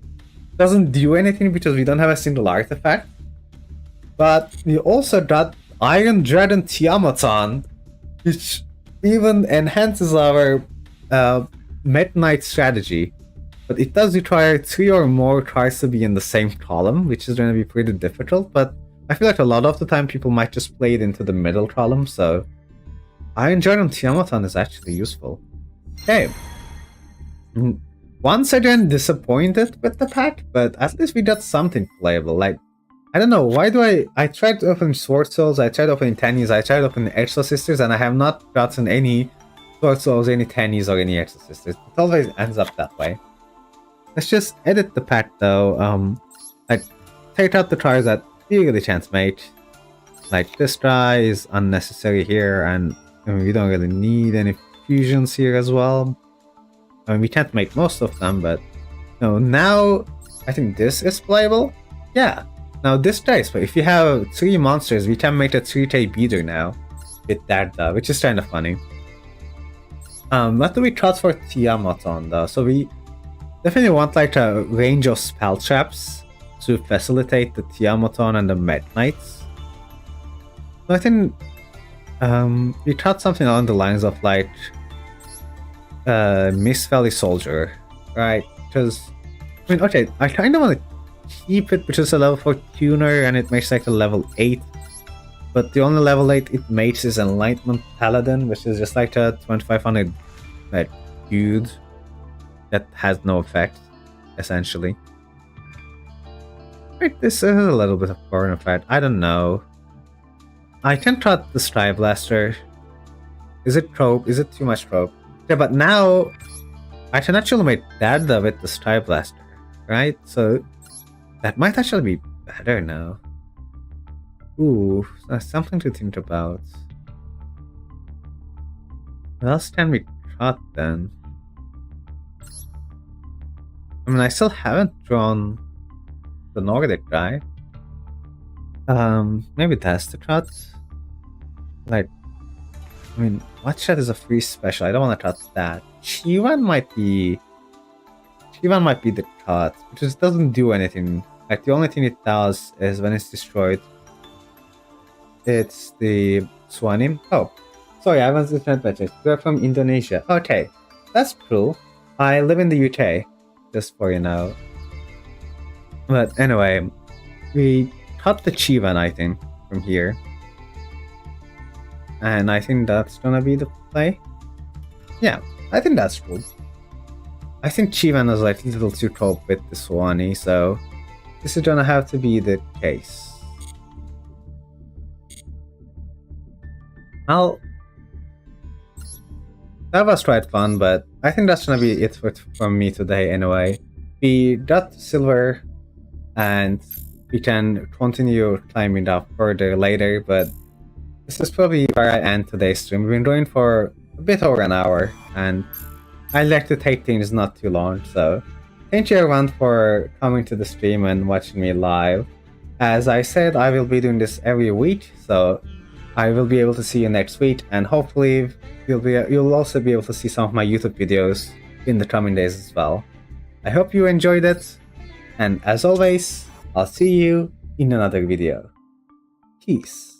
Doesn't do anything because we don't have a single artifact. But we also got Iron Dragon Tiamaton, which even enhances our Meta Knight strategy. But it does require 3 or more cards to be in the same column, which is going to be pretty difficult. But I feel like a lot of the time people might just play it into the middle column, so Iron Dragon Tiamaton is actually useful. Okay. Once again, disappointed with the pack, but at least we got something playable. Like, I don't know, why do I tried to open Sword Souls, I tried opening Tennies, I tried opening Exo Sisters, and I have not gotten any Sword Souls, any Tennies, or any Exo Sisters. It always ends up that way. Let's just edit the pack though. Like, take out the cards that we really can't make. Like, this guy is unnecessary here, and I mean, we don't really need any fusions here as well. I mean, we can't make most of them, but no. Now I think this is playable. Yeah. Now this dice, but if you have 3 monsters, we can make a 3K beater now with that, which is kind of funny. What do we cut for Tiamaton though? So we definitely want like a range of spell traps to facilitate the Tiamaton and the Meta Knights. So I think we cut something along the lines of like Mist Valley Soldier, right? Because I mean, okay, I kind of want to keep it because it's a level 4 tuner and it makes like a level 8. But the only level 8 it makes is Enlightenment Paladin, which is just like a 2500 like dude that has no effect, essentially. Right, this is a little bit of foreign effect. I don't know. I can cut the Sky Blaster. Is it trope? Is it too much trope? Yeah, but now I can actually make Dada with the Sky Blaster, right? So that might actually be better now. Ooh, that's something to think about. What else can we cut then? I mean, I still haven't drawn the Nordic guy. Maybe that's the cut. Like, I mean, what shot is a free special? I don't want to cut that. Chivan might be the cut, because it doesn't do anything. Like, the only thing it does is when it's destroyed, it's the Swanim. Oh, sorry, I was just adventure. We're from Indonesia. Okay, that's cool. I live in the UK, just for you know. But anyway, we cut the Chivan, I think, from here. And I think that's gonna be the play. Yeah, I think that's cool. I think Chivan is like a little too cope with the Swanee, so this is gonna have to be the case. Well, that was quite fun, but I think that's gonna be it from me today anyway. We got silver, and we can continue climbing up further later, but this is probably where I end today's stream. We've been going for a bit over an hour, and I like to take things not too long, so thank you everyone for coming to the stream and watching me live. As I said, I will be doing this every week, so I will be able to see you next week, and hopefully you'll also be able to see some of my YouTube videos in the coming days as well. I hope you enjoyed it, and as always, I'll see you in another video. Peace.